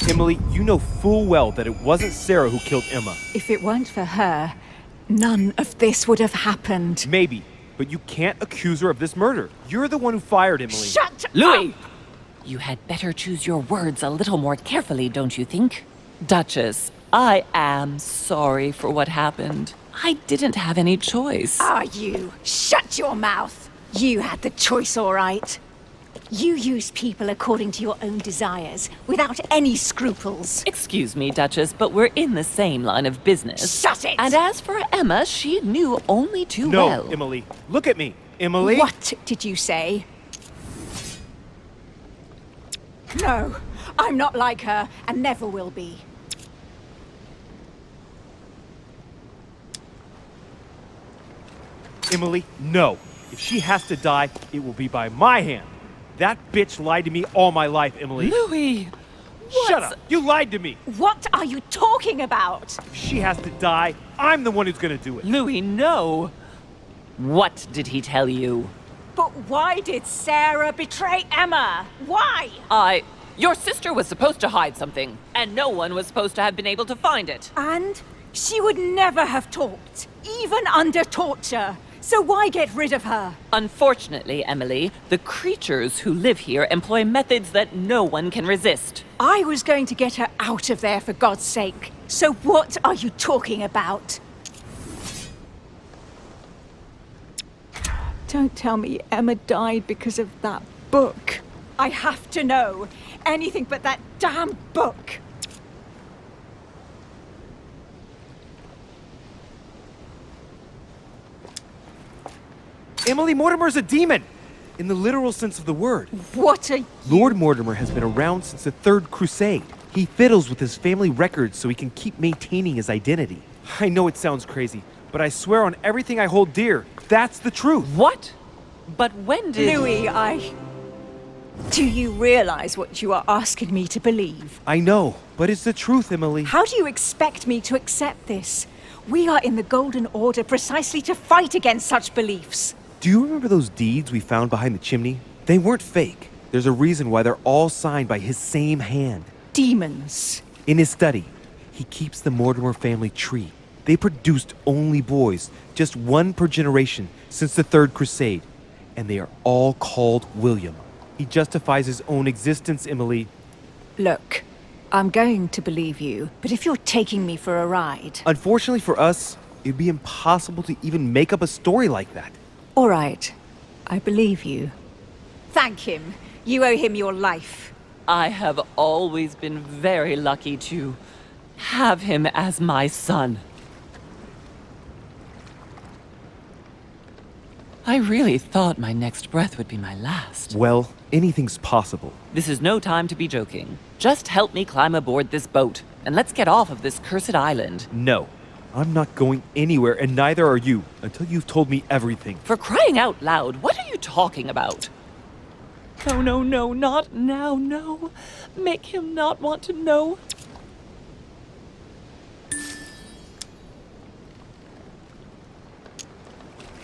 Emily, you know full well that it wasn't Sarah who killed Emma. If it weren't for her, none of this would have happened. Maybe, but you can't accuse her of this murder. You're the one who fired Emily. Shut Louis! up! You had better choose your words a little more carefully, don't you think? Duchess, I am sorry for what happened. I didn't have any choice. Are you? Shut your mouth. You had the choice, all right. You use people according to your own desires, without any scruples. Excuse me, Duchess, but we're in the same line of business. Shut it! And as for Emma, she knew only too No, well. Emily. Look at me. Emily? What did you say? No, I'm not like her, and never will be. Emily, no. If she has to die, it will be by my hand. That bitch lied to me all my life, Emily. Louis! Shut up! You lied to me! What are you talking about? If she has to die, I'm the one who's gonna do it. Louis, no! What did he tell you? But why did Sarah betray Emma? Why? Your sister was supposed to hide something, and no one was supposed to have been able to find it. And she would never have talked, even under torture. So why get rid of her? Unfortunately, Emily, the creatures who live here employ methods that no one can resist. I was going to get her out of there for God's sake. So what are you talking about? Don't tell me Emma died because of that book. I have to know. Anything but that damn book. Emily Mortimer's a demon! In the literal sense of the word. What are you... Lord Mortimer has been around since the Third Crusade. He fiddles with his family records so he can keep maintaining his identity. I know it sounds crazy, but I swear on everything I hold dear, that's the truth. What? But when did... Louis, Do you realize what you are asking me to believe? I know, but it's the truth, Emily. How do you expect me to accept this? We are in the Golden Order precisely to fight against such beliefs. Do you remember those deeds we found behind the chimney? They weren't fake. There's a reason why they're all signed by his same hand. Demons. In his study, he keeps the Mortimer family tree. They produced only boys, just one per generation since the Third Crusade, and they are all called William. He justifies his own existence, Emily. Look, I'm going to believe you, but if you're taking me for a ride... Unfortunately for us, it'd be impossible to even make up a story like that. All right, I believe you. Thank him. You owe him your life. I have always been very lucky to have him as my son. I really thought my next breath would be my last. Well, anything's possible. This is no time to be joking. Just help me climb aboard this boat, and let's get off of this cursed island. No, I'm not going anywhere, and neither are you, until you've told me everything. For crying out loud, what are you talking about? No, no, no, not now, no. Make him not want to know.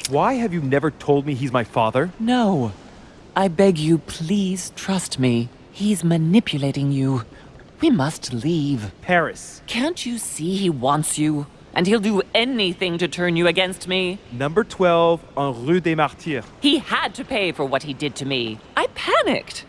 Why have you never told me he's my father? No. I beg you, please trust me. He's manipulating you. We must leave. Paris. Can't you see he wants you? And he'll do anything to turn you against me. Number 12 on Rue des Martyrs. He had to pay for what he did to me. I panicked.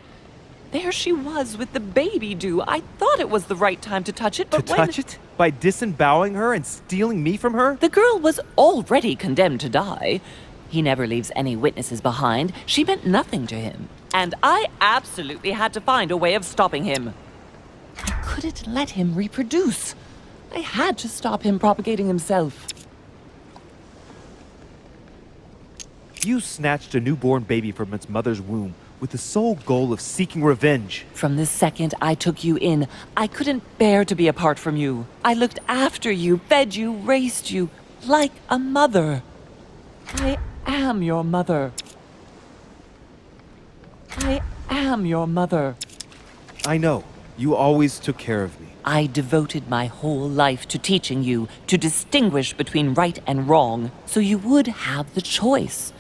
There she was with the baby due. I thought it was the right time to touch it, but touch it? By disemboweling her and stealing me from her? The girl was already condemned to die. He never leaves any witnesses behind. She meant nothing to him. And I absolutely had to find a way of stopping him. I couldn't let him reproduce. I had to stop him propagating himself. You snatched a newborn baby from its mother's womb with the sole goal of seeking revenge. From the second I took you in, I couldn't bear to be apart from you. I looked after you, fed you, raised you, like a mother. I am your mother. I am your mother. I know. You always took care of me. I devoted my whole life to teaching you to distinguish between right and wrong, so you would have the choice.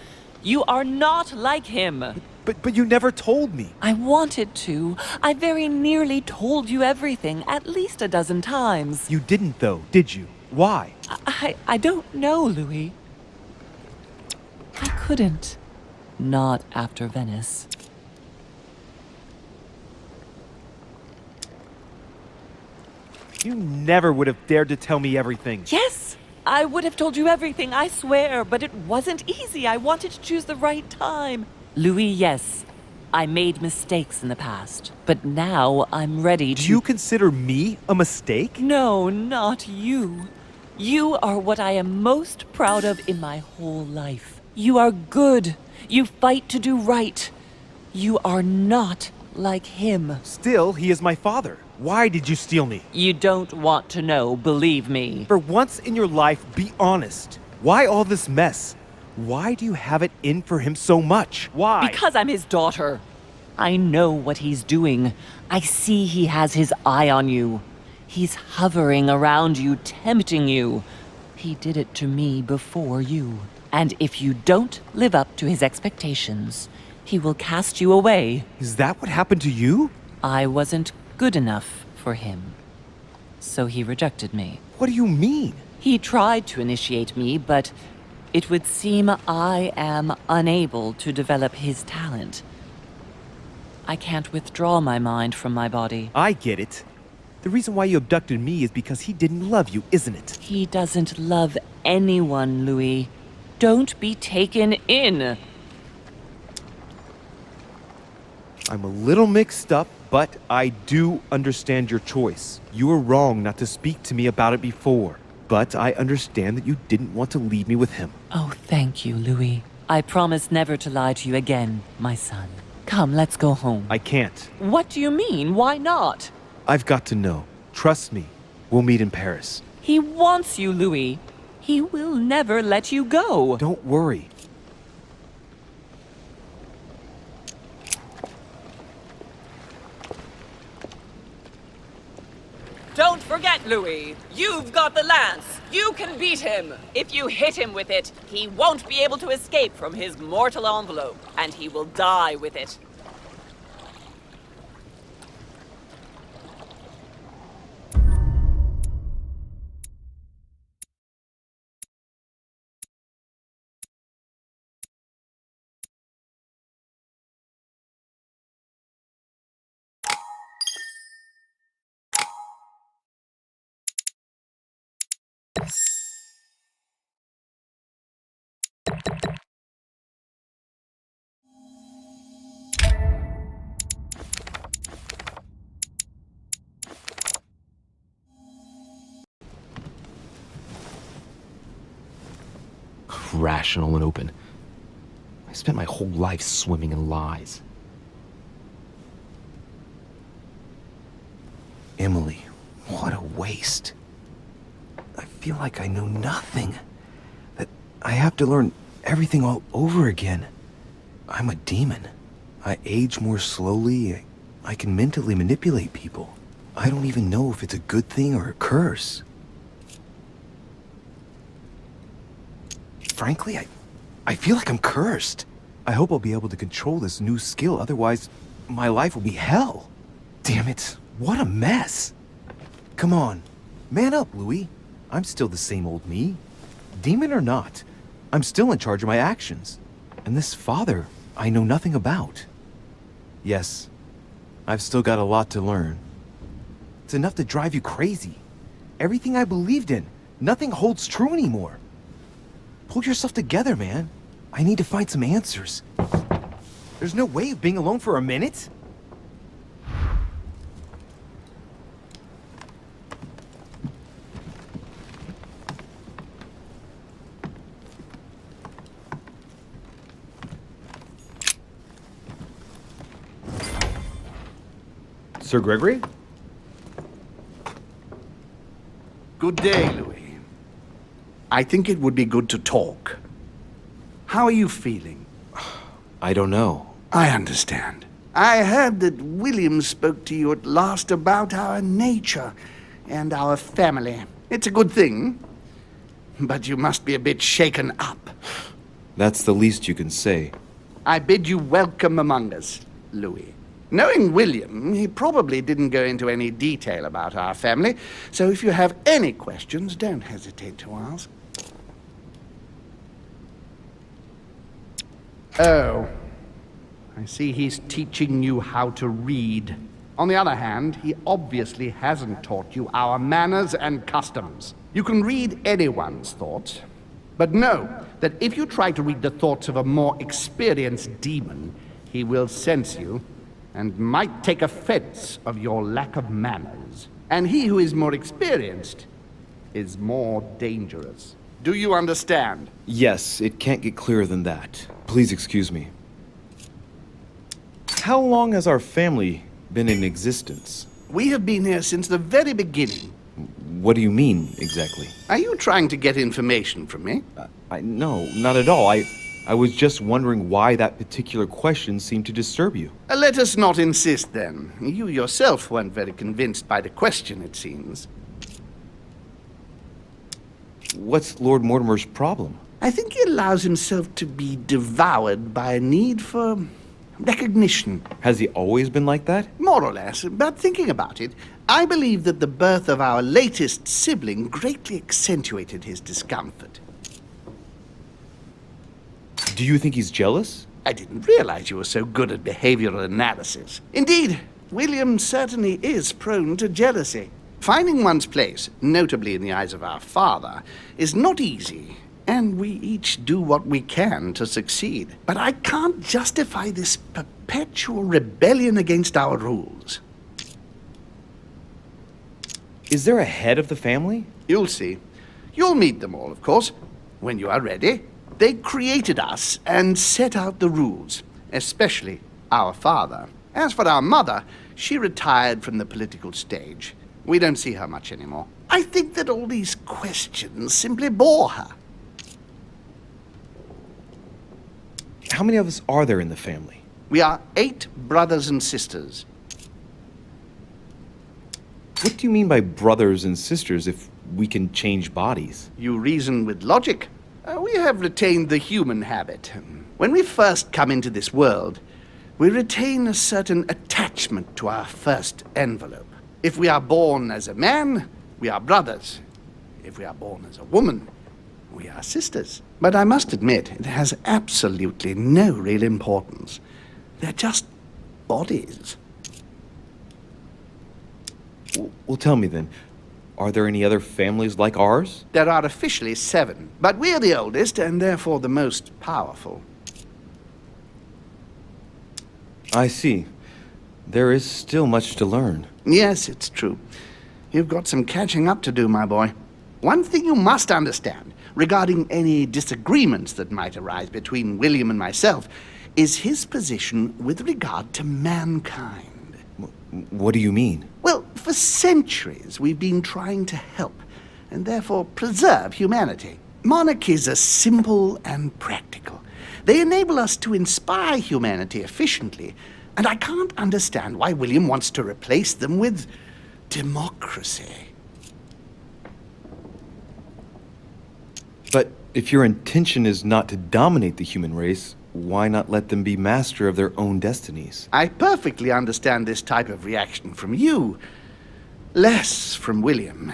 You are not like him. But you never told me. I wanted to. I very nearly told you everything, at least a dozen times. You didn't, though, did you? Why? I don't know, Louis. I couldn't. Not after Venice. You never would have dared to tell me everything. Yes, I would have told you everything, I swear, but it wasn't easy. I wanted to choose the right time. Louis, yes, I made mistakes in the past, but now I'm ready to... Do you consider me a mistake? No, not you. You are what I am most proud of in my whole life. You are good. You fight to do right. You are not like him. Still, he is my father. Why did you steal me? You don't want to know, believe me. For once in your life, be honest. Why all this mess? Why do you have it in for him so much? Why? Because I'm his daughter. I know what he's doing. I see he has his eye on you. He's hovering around you, tempting you. He did it to me before you. And if you don't live up to his expectations, he will cast you away. Is that what happened to you? I wasn't good enough for him. So he rejected me. What do you mean? He tried to initiate me, but it would seem I am unable to develop his talent. I can't withdraw my mind from my body. I get it. The reason why you abducted me is because he didn't love you, isn't it? He doesn't love anyone, Louis. Don't be taken in. I'm a little mixed up, but I do understand your choice. You were wrong not to speak to me about it before. But I understand that you didn't want to leave me with him. Oh, thank you, Louis. I promise never to lie to you again, my son. Come, let's go home. I can't. What do you mean? Why not? I've got to know. Trust me. We'll meet in Paris. He wants you, Louis. He will never let you go. Don't worry. Don't forget, Louis. You've got the lance. You can beat him. If you hit him with it, he won't be able to escape from his mortal envelope, and he will die with it. Rational and open. I spent my whole life swimming in lies. Emily, what a waste. I feel like I know nothing. That I have to learn everything all over again. I'm a demon. I age more slowly. I can mentally manipulate people. I don't even know if it's a good thing or a curse. Frankly, I feel like I'm cursed. I hope I'll be able to control this new skill, otherwise my life will be hell. Damn it, what a mess. Come on, man up, Louis. I'm still the same old me. Demon or not, I'm still in charge of my actions. And this father, I know nothing about. Yes, I've still got a lot to learn. It's enough to drive you crazy. Everything I believed in, nothing holds true anymore. Pull yourself together, man. I need to find some answers. There's no way of being alone for a minute. Sir Gregory? Good day, Louis. I think it would be good to talk. How are you feeling? I don't know. I understand. I heard that William spoke to you at last about our nature and our family. It's a good thing, but you must be a bit shaken up. That's the least you can say. I bid you welcome among us, Louis. Knowing William, he probably didn't go into any detail about our family, so if you have any questions, don't hesitate to ask. Oh, I see he's teaching you how to read. On the other hand, he obviously hasn't taught you our manners and customs. You can read anyone's thoughts, but know that if you try to read the thoughts of a more experienced demon, he will sense you and might take offense of your lack of manners. And he who is more experienced is more dangerous. Do you understand? Yes, it can't get clearer than that. Please excuse me. How long has our family been in existence? We have been here since the very beginning. What do you mean, exactly? Are you trying to get information from me? No, not at all. I was just wondering why that particular question seemed to disturb you. Let us not insist, then. You yourself weren't very convinced by the question, it seems. What's Lord Mortimer's problem? I think he allows himself to be devoured by a need for recognition. Has he always been like that? More or less, but thinking about it, I believe that the birth of our latest sibling greatly accentuated his discomfort. Do you think he's jealous? I didn't realize you were so good at behavioral analysis. Indeed, William certainly is prone to jealousy. Finding one's place, notably in the eyes of our father, is not easy, And we each do what we can to succeed. But I can't justify this perpetual rebellion against our rules. Is there a head of the family? You'll see. You'll meet them all, of course, when you are ready. They created us and set out the rules, especially our father. As for our mother, she retired from the political stage. We don't see her much anymore. I think that all these questions simply bore her. How many of us are there in the family? We are 8 brothers and sisters. What do you mean by brothers and sisters if we can change bodies? You reason with logic. We have retained the human habit. When we first come into this world, we retain a certain attachment to our first envelope. If we are born as a man, we are brothers. If we are born as a woman, we are sisters. But I must admit, it has absolutely no real importance. They're just bodies. Well, tell me then, are there any other families like ours? There are officially 7, but we're the oldest and therefore the most powerful. I see. There is still much to learn. Yes, it's true. You've got some catching up to do, my boy. One thing you must understand regarding any disagreements that might arise between William and myself is his position with regard to mankind. What do you mean? Well, for centuries we've been trying to help and therefore preserve humanity. Monarchies are simple and practical. They enable us to inspire humanity efficiently, and I can't understand why William wants to replace them with democracy. But if your intention is not to dominate the human race, why not let them be master of their own destinies? I perfectly understand this type of reaction from you, less from William.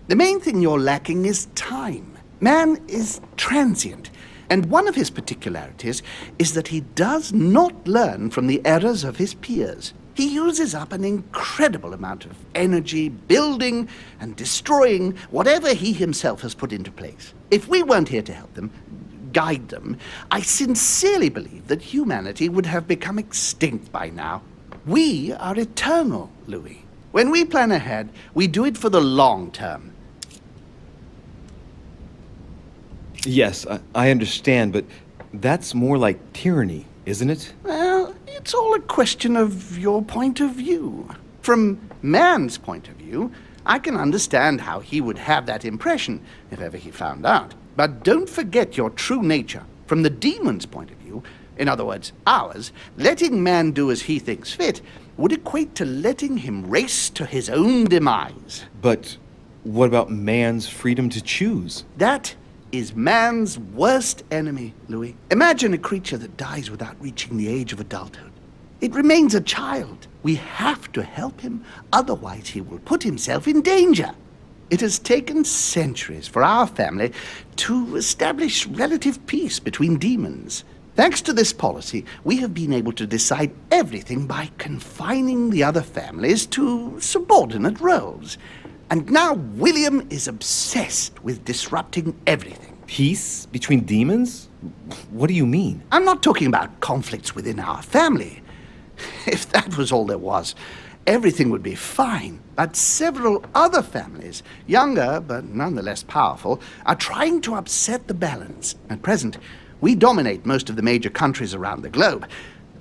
The main thing you're lacking is time. Man is transient, and one of his particularities is that he does not learn from the errors of his peers. He uses up an incredible amount of energy building and destroying whatever he himself has put into place. If we weren't here to help them, guide them, I sincerely believe that humanity would have become extinct by now. We are eternal, Louis. When we plan ahead, we do it for the long term. Yes, I understand, but that's more like tyranny, isn't it? Well, it's all a question of your point of view. From man's point of view, I can understand how he would have that impression if ever he found out. But don't forget your true nature. From the demon's point of view, in other words, ours, letting man do as he thinks fit would equate to letting him race to his own demise. But what about man's freedom to choose? That is man's worst enemy, Louis. Imagine a creature that dies without reaching the age of adulthood. It remains a child. We have to help him, otherwise he will put himself in danger. It has taken centuries for our family to establish relative peace between demons. Thanks to this policy, we have been able to decide everything by confining the other families to subordinate roles. And now William is obsessed with disrupting everything. Peace between demons? What do you mean? I'm not talking about conflicts within our family. If that was all there was, everything would be fine. But several other families, younger but nonetheless powerful, are trying to upset the balance. At present, we dominate most of the major countries around the globe.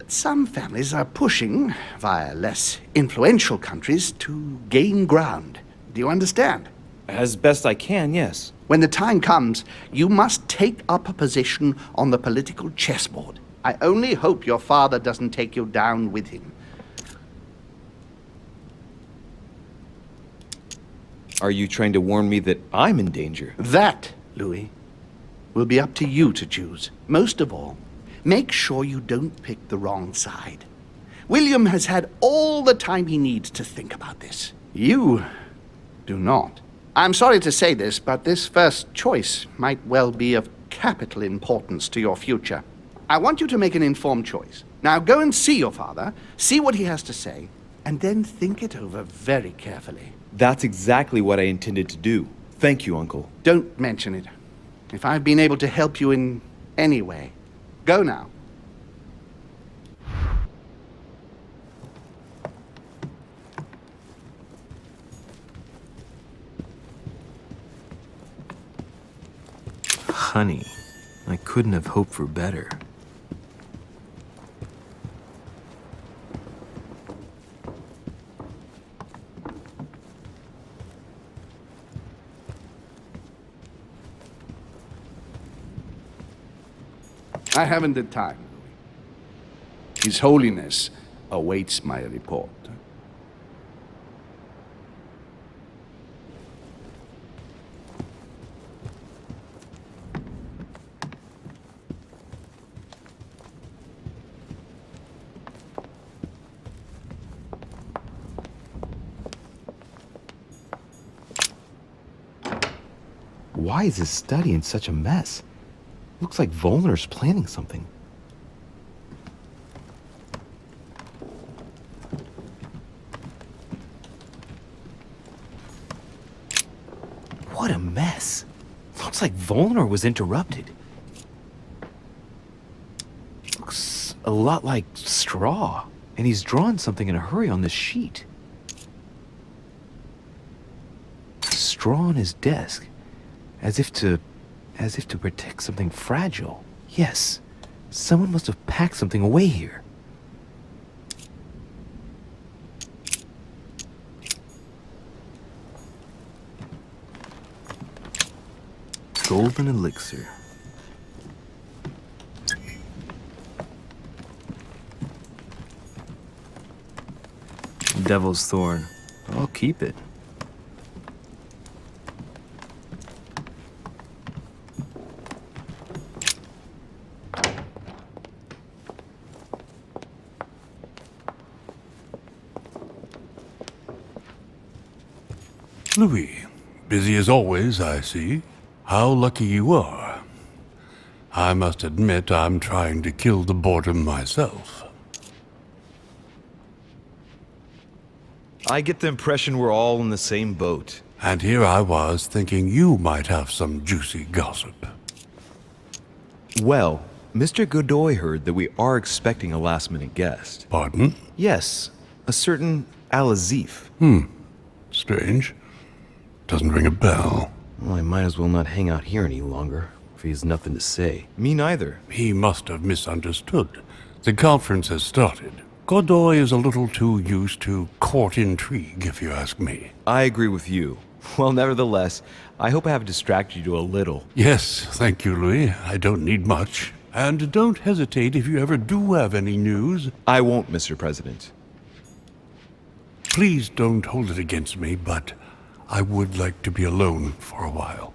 Some families are pushing, via less influential countries, to gain ground. Do you understand? As best I can, yes. When the time comes, you must take up a position on the political chessboard. I only hope your father doesn't take you down with him. Are you trying to warn me that I'm in danger? That, Louis, will be up to you to choose. Most of all, make sure you don't pick the wrong side. William has had all the time he needs to think about this. You do not. I'm sorry to say this, but this first choice might well be of capital importance to your future. I want you to make an informed choice. Now go and see your father, see what he has to say, and then think it over very carefully. That's exactly what I intended to do. Thank you, Uncle. Don't mention it. If I've been able to help you in any way, go now. Honey, I couldn't have hoped for better. I haven't the time, Louis. His Holiness awaits my report. Why is his study in such a mess? Looks like Volner's planning something. What a mess. Looks like Volner was interrupted. Looks a lot like straw, and he's drawn something in a hurry on this sheet. Straw on his desk, as if to protect something fragile. Yes, someone must have packed something away here. Golden elixir. Devil's thorn. I'll keep it. Louis, busy as always, I see. How lucky you are. I must admit I'm trying to kill the boredom myself. I get the impression we're all in the same boat. And here I was thinking you might have some juicy gossip. Well, Mr. Godoy heard that we are expecting a last-minute guest. Pardon? Yes, a certain Al-Azif. Strange. Doesn't ring a bell. Well, I might as well not hang out here any longer, if he has nothing to say. Me neither. He must have misunderstood. The conference has started. Godoy is a little too used to court intrigue, if you ask me. I agree with you. Well, nevertheless, I hope I have distracted you a little. Yes, thank you, Louis. I don't need much. And don't hesitate if you ever do have any news. I won't, Mr. President. Please don't hold it against me, but I would like to be alone for a while.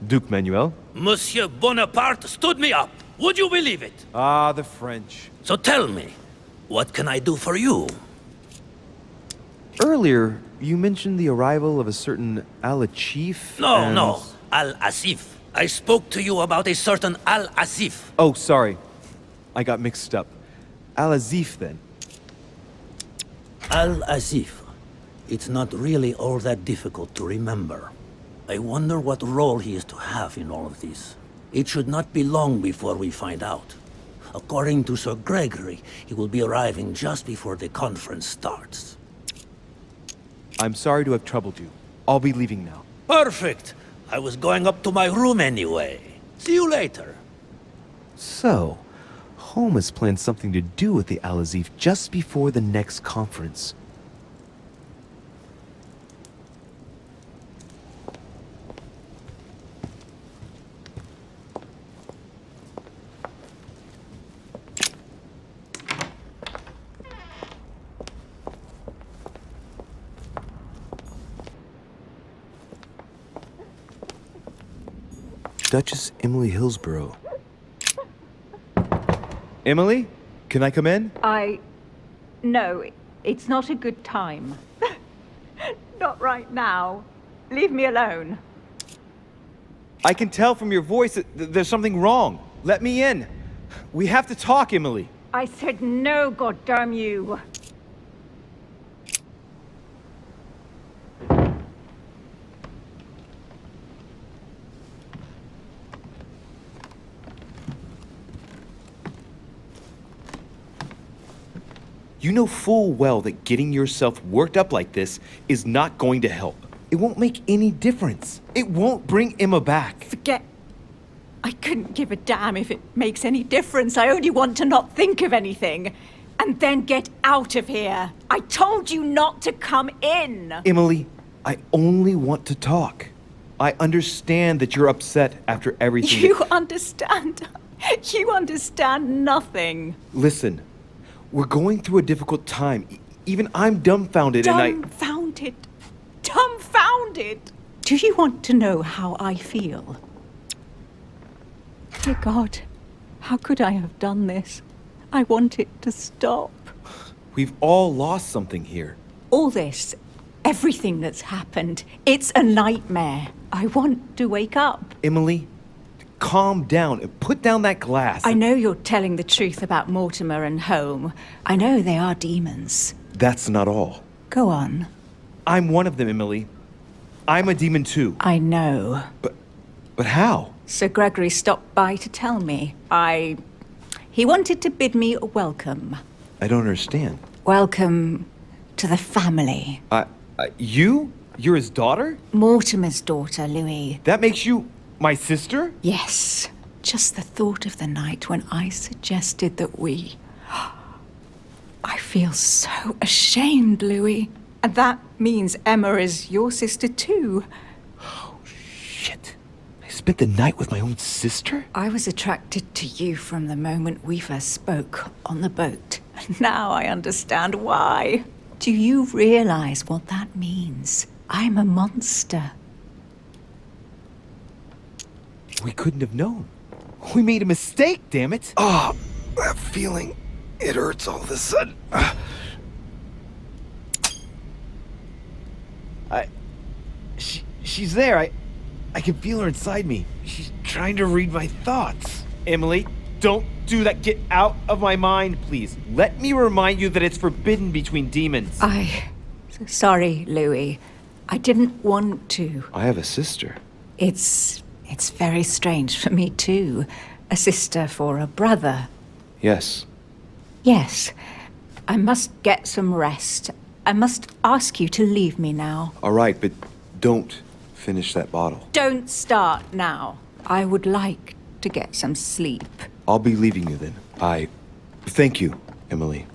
Duke Manuel? Monsieur Bonaparte stood me up. Would you believe it? Ah, the French. So tell me, what can I do for you? Earlier, you mentioned the arrival of a certain Al-Chief. No, Al-Asif. I spoke to you about a certain Al-Asif. Oh, sorry. I got mixed up. Al-Azif, then. Al-Asif. It's not really all that difficult to remember. I wonder what role he is to have in all of this. It should not be long before we find out. According to Sir Gregory, he will be arriving just before the conference starts. I'm sorry to have troubled you. I'll be leaving now. Perfect! I was going up to my room anyway. See you later. So, Holmes planned something to do with the Al-Azif just before the next conference. Duchess Emily Hillsborough. Emily, can I come in? No, it's not a good time. Not right now. Leave me alone. I can tell from your voice that there's something wrong. Let me in. We have to talk, Emily. I said no, goddamn you. You know full well that getting yourself worked up like this is not going to help. It won't make any difference. It won't bring Emma back. Forget. I couldn't give a damn if it makes any difference. I only want to not think of anything. And then get out of here. I told you not to come in. Emily, I only want to talk. I understand that you're upset after everything. You understand? You understand nothing. Listen, we're going through a difficult time. Even I'm dumbfounded and Dumbfounded. Dumbfounded. Do you want to know how I feel? Dear God, how could I have done this? I want it to stop. We've all lost something here. All this, everything that's happened, it's a nightmare. I want to wake up. Emily, calm down and put down that glass. I know you're telling the truth about Mortimer and Home. I know they are demons. That's not all. Go on. I'm one of them, Emily. I'm a demon too. I know. But how? Sir Gregory stopped by to tell me. He wanted to bid me a welcome. I don't understand. Welcome to the family. You? You're his daughter? Mortimer's daughter, Louis. That makes you my sister? Yes. Just the thought of the night when I suggested that we... I feel so ashamed, Louis. And that means Emma is your sister too. Oh, shit. I spent the night with my own sister? I was attracted to you from the moment we first spoke on the boat. Now I understand why. Do you realize what that means? I'm a monster. We couldn't have known. We made a mistake, damn it. Oh, that feeling. It hurts all of a sudden. She's there. I can feel her inside me. She's trying to read my thoughts. Emily, don't do that. Get out of my mind, please. Let me remind you that it's forbidden between demons. Sorry, Louis. I didn't want to. I have a sister. It's very strange for me too. A sister for a brother. Yes. Yes. I must get some rest. I must ask you to leave me now. All right, but don't finish that bottle. Don't start now. I would like to get some sleep. I'll be leaving you then. Thank you, Emily.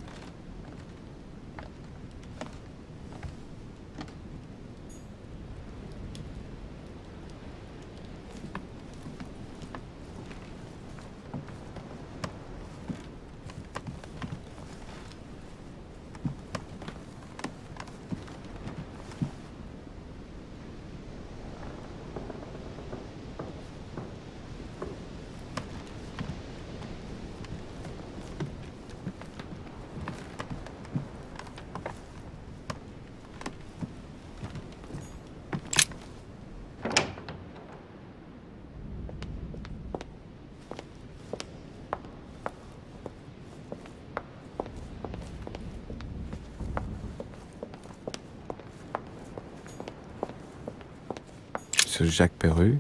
Sir Jacques Perru?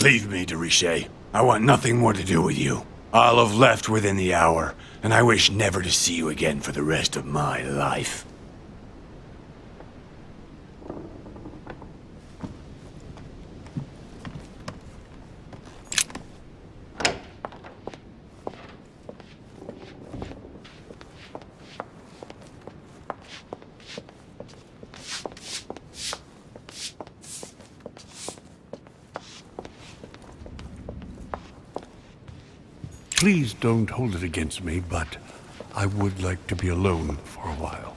Leave me, de Richet. I want nothing more to do with you. I'll have left within the hour, and I wish never to see you again for the rest of my life. Please don't hold it against me, but I would like to be alone for a while.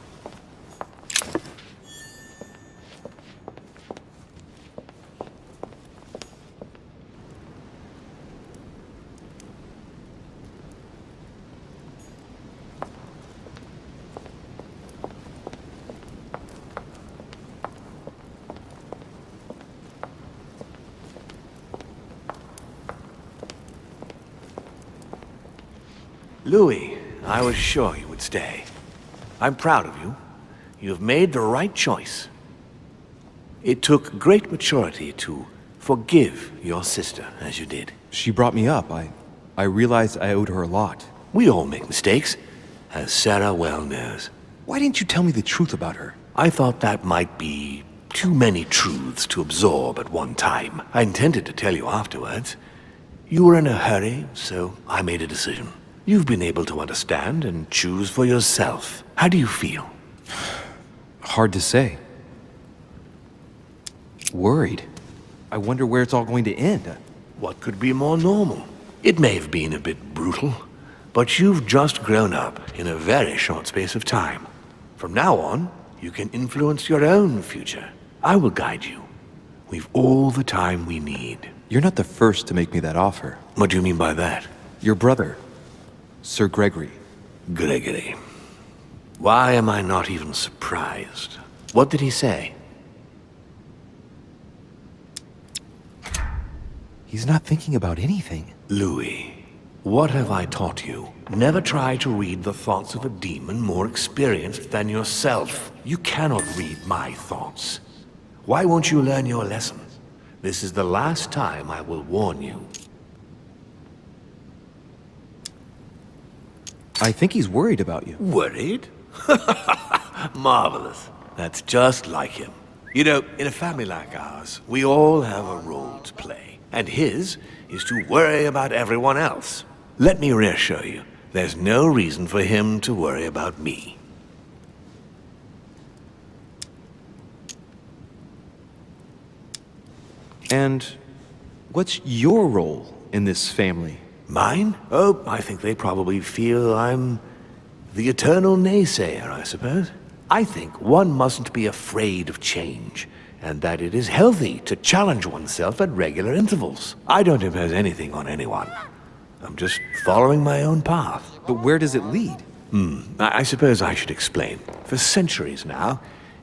Louis, I was sure you would stay. I'm proud of you. You have made the right choice. It took great maturity to forgive your sister as you did. She brought me up. I realized I owed her a lot. We all make mistakes, as Sarah well knows. Why didn't you tell me the truth about her? I thought that might be too many truths to absorb at one time. I intended to tell you afterwards. You were in a hurry, so I made a decision. You've been able to understand and choose for yourself. How do you feel? Hard to say. Worried. I wonder where it's all going to end. What could be more normal? It may have been a bit brutal, but you've just grown up in a very short space of time. From now on, you can influence your own future. I will guide you. We've all the time we need. You're not the first to make me that offer. What do you mean by that? Your brother, Sir Gregory. Gregory. Why am I not even surprised? What did he say? He's not thinking about anything. Louis, what have I taught you? Never try to read the thoughts of a demon more experienced than yourself. You cannot read my thoughts. Why won't you learn your lesson? This is the last time I will warn you. I think he's worried about you. Worried? Marvelous. That's just like him. You know, in a family like ours, we all have a role to play. And his is to worry about everyone else. Let me reassure you, there's no reason for him to worry about me. And what's your role in this family? Mine? Oh, I think they probably feel I'm the eternal naysayer, I suppose. I think one mustn't be afraid of change, and that it is healthy to challenge oneself at regular intervals. I don't impose anything on anyone. I'm just following my own path. But where does it lead? I suppose I should explain. For centuries now,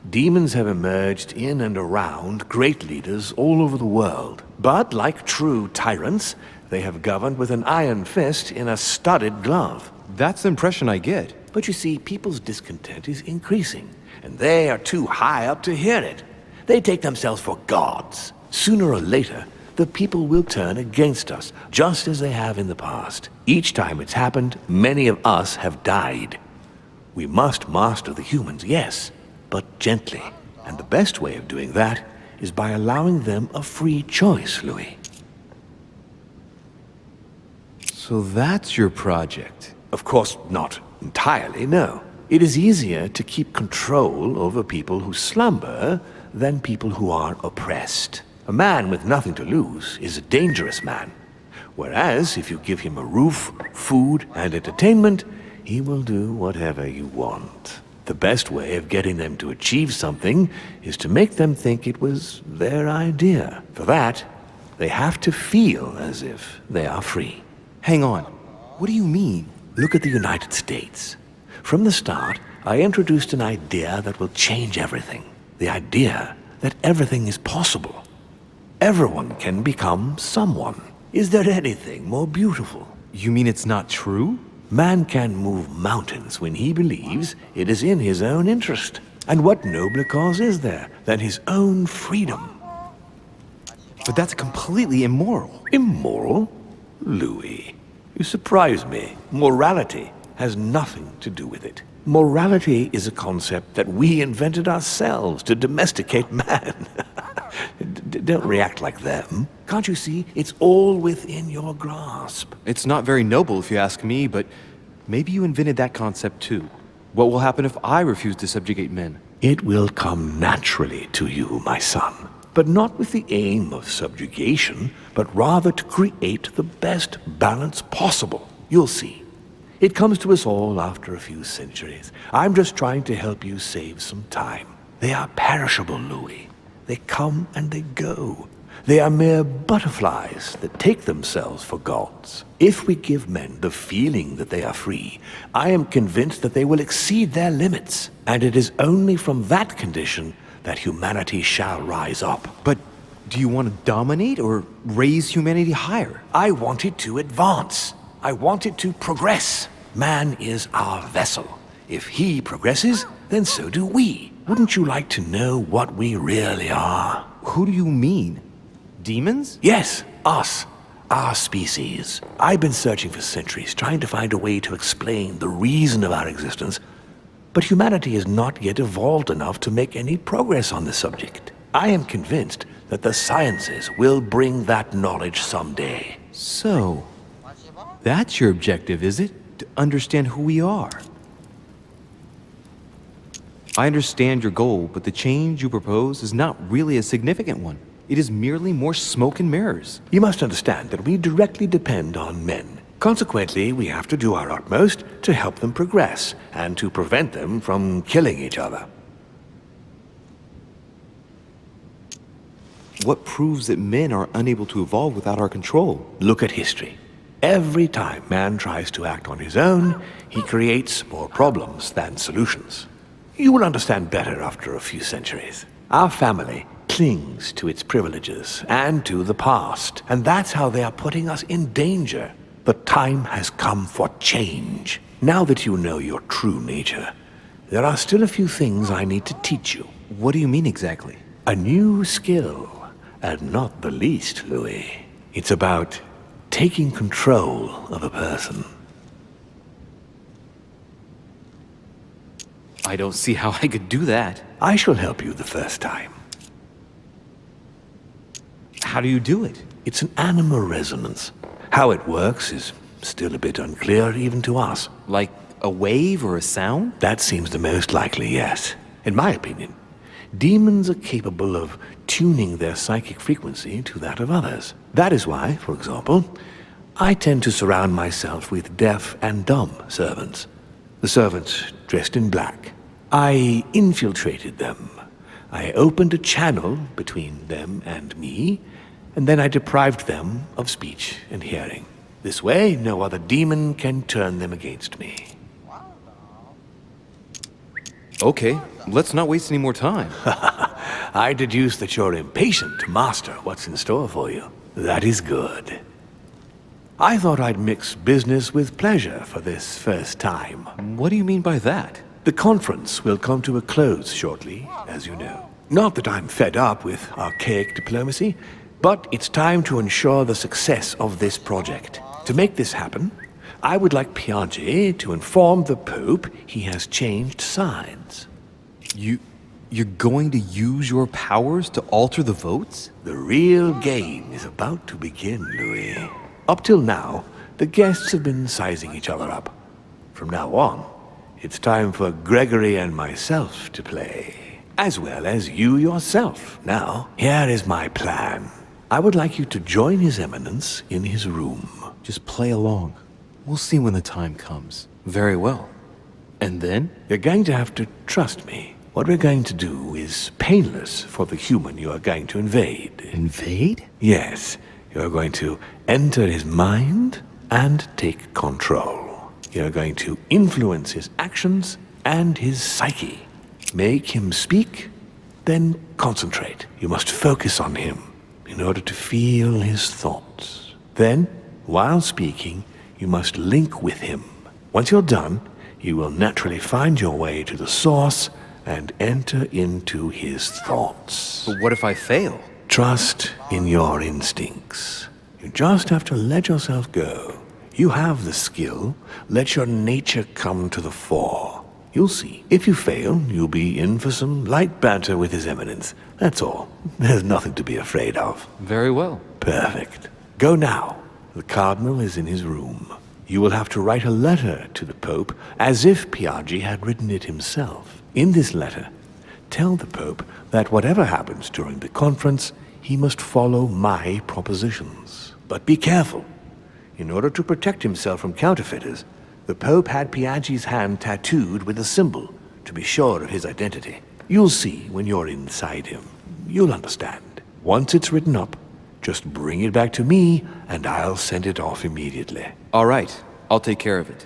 demons have emerged in and around great leaders all over the world. But like true tyrants, they have governed with an iron fist in a studded glove. That's the impression I get. But you see, people's discontent is increasing, and they are too high up to hear it. They take themselves for gods. Sooner or later, the people will turn against us, just as they have in the past. Each time it's happened, many of us have died. We must master the humans, yes, but gently. And the best way of doing that is by allowing them a free choice, Louis. So that's your project. Of course, not entirely, no. It is easier to keep control over people who slumber than people who are oppressed. A man with nothing to lose is a dangerous man. Whereas, if you give him a roof, food, and entertainment, he will do whatever you want. The best way of getting them to achieve something is to make them think it was their idea. For that, they have to feel as if they are free. Hang on. What do you mean? Look at the United States. From the start, I introduced an idea that will change everything. The idea that everything is possible. Everyone can become someone. Is there anything more beautiful? You mean it's not true? Man can move mountains when he believes it is in his own interest. And what nobler cause is there than his own freedom? But that's completely immoral. Immoral? Louis, you surprise me. Morality has nothing to do with it. Morality is a concept that we invented ourselves to domesticate man. Don't react like them. Can't you see? It's all within your grasp. It's not very noble if you ask me, but maybe you invented that concept too. What will happen if I refuse to subjugate men? It will come naturally to you, my son. But not with the aim of subjugation, but rather to create the best balance possible. You'll see. It comes to us all after a few centuries. I'm just trying to help you save some time. They are perishable, Louis. They come and they go. They are mere butterflies that take themselves for gods. If we give men the feeling that they are free, I am convinced that they will exceed their limits. And it is only from that condition that humanity shall rise up. But do you want to dominate or raise humanity higher? I want it to advance. I want it to progress. Man is our vessel. If he progresses, then so do we. Wouldn't you like to know what we really are? Who do you mean? Demons? Yes, us. Our species. I've been searching for centuries, trying to find a way to explain the reason of our existence, but humanity has not yet evolved enough to make any progress on the subject. I am convinced that the sciences will bring that knowledge someday. So, that's your objective, is it? To understand who we are. I understand your goal, but the change you propose is not really a significant one. It is merely more smoke and mirrors. You must understand that we directly depend on men. Consequently, we have to do our utmost to help them progress and to prevent them from killing each other. What proves that men are unable to evolve without our control? Look at history. Every time man tries to act on his own, he creates more problems than solutions. You will understand better after a few centuries. Our family clings to its privileges and to the past, and that's how they are putting us in danger. The time has come for change. Now that you know your true nature, there are still a few things I need to teach you. What do you mean exactly? A new skill, and not the least, Louis. It's about taking control of a person. I don't see how I could do that. I shall help you the first time. How do you do it? It's an animal resonance. How it works is still a bit unclear even to us. Like a wave or a sound? That seems the most likely, yes. In my opinion, demons are capable of tuning their psychic frequency to that of others. That is why, for example, I tend to surround myself with deaf and dumb servants. The servants dressed in black. I infiltrated them. I opened a channel between them and me, and then I deprived them of speech and hearing. This way, no other demon can turn them against me. Okay, let's not waste any more time. I deduce that you're impatient to master what's in store for you. That is good. I thought I'd mix business with pleasure for this first time. What do you mean by that? The conference will come to a close shortly, as you know. Not that I'm fed up with archaic diplomacy, but it's time to ensure the success of this project. To make this happen, I would like Piaget to inform the Pope he has changed sides. You're going to use your powers to alter the votes? The real game is about to begin, Louis. Up till now, the guests have been sizing each other up. From now on, it's time for Gregory and myself to play, as well as you yourself. Now, here is my plan. I would like you to join His Eminence in his room. Just play along. We'll see when the time comes. Very well. And then? You're going to have to trust me. What we're going to do is painless for the human you are going to invade. Invade? Yes. You're going to enter his mind and take control. You're going to influence his actions and his psyche. Make him speak, then concentrate. You must focus on him in order to feel his thoughts. Then, while speaking, you must link with him. Once you're done, you will naturally find your way to the source and enter into his thoughts. But what if I fail? Trust in your instincts. You just have to let yourself go. You have the skill. Let your nature come to the fore. You'll see. If you fail, you'll be in for some light banter with His Eminence. That's all. There's nothing to be afraid of. Very well. Perfect. Go now. The Cardinal is in his room. You will have to write a letter to the Pope as if Piaget had written it himself. In this letter, tell the Pope that whatever happens during the conference, he must follow my propositions. But be careful. In order to protect himself from counterfeiters, the Pope had Piaggi's hand tattooed with a symbol to be sure of his identity. You'll see when you're inside him. You'll understand. Once it's written up, just bring it back to me, and I'll send it off immediately. All right, I'll take care of it.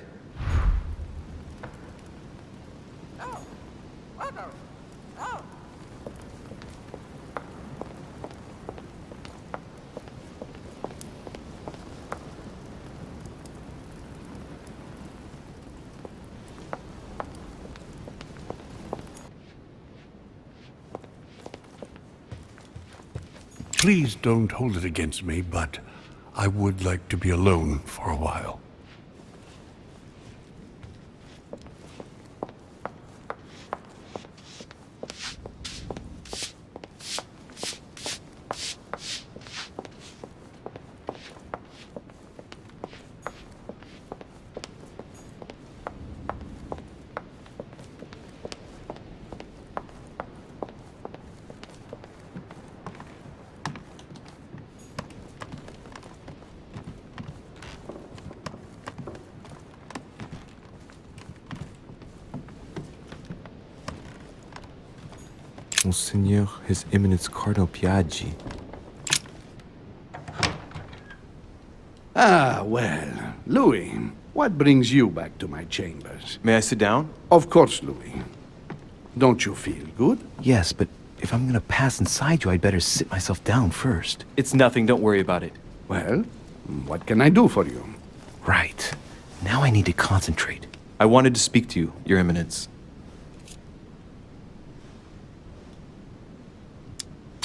Please don't hold it against me, but I would like to be alone for a while. Monseigneur, His Eminence Cardinal Piaggi. Ah, well. Louis, what brings you back to my chambers? May I sit down? Of course, Louis. Don't you feel good? Yes, but if I'm gonna pass inside you, I'd better sit myself down first. It's nothing, don't worry about it. Well, what can I do for you? Right. Now I need to concentrate. I wanted to speak to you, Your Eminence.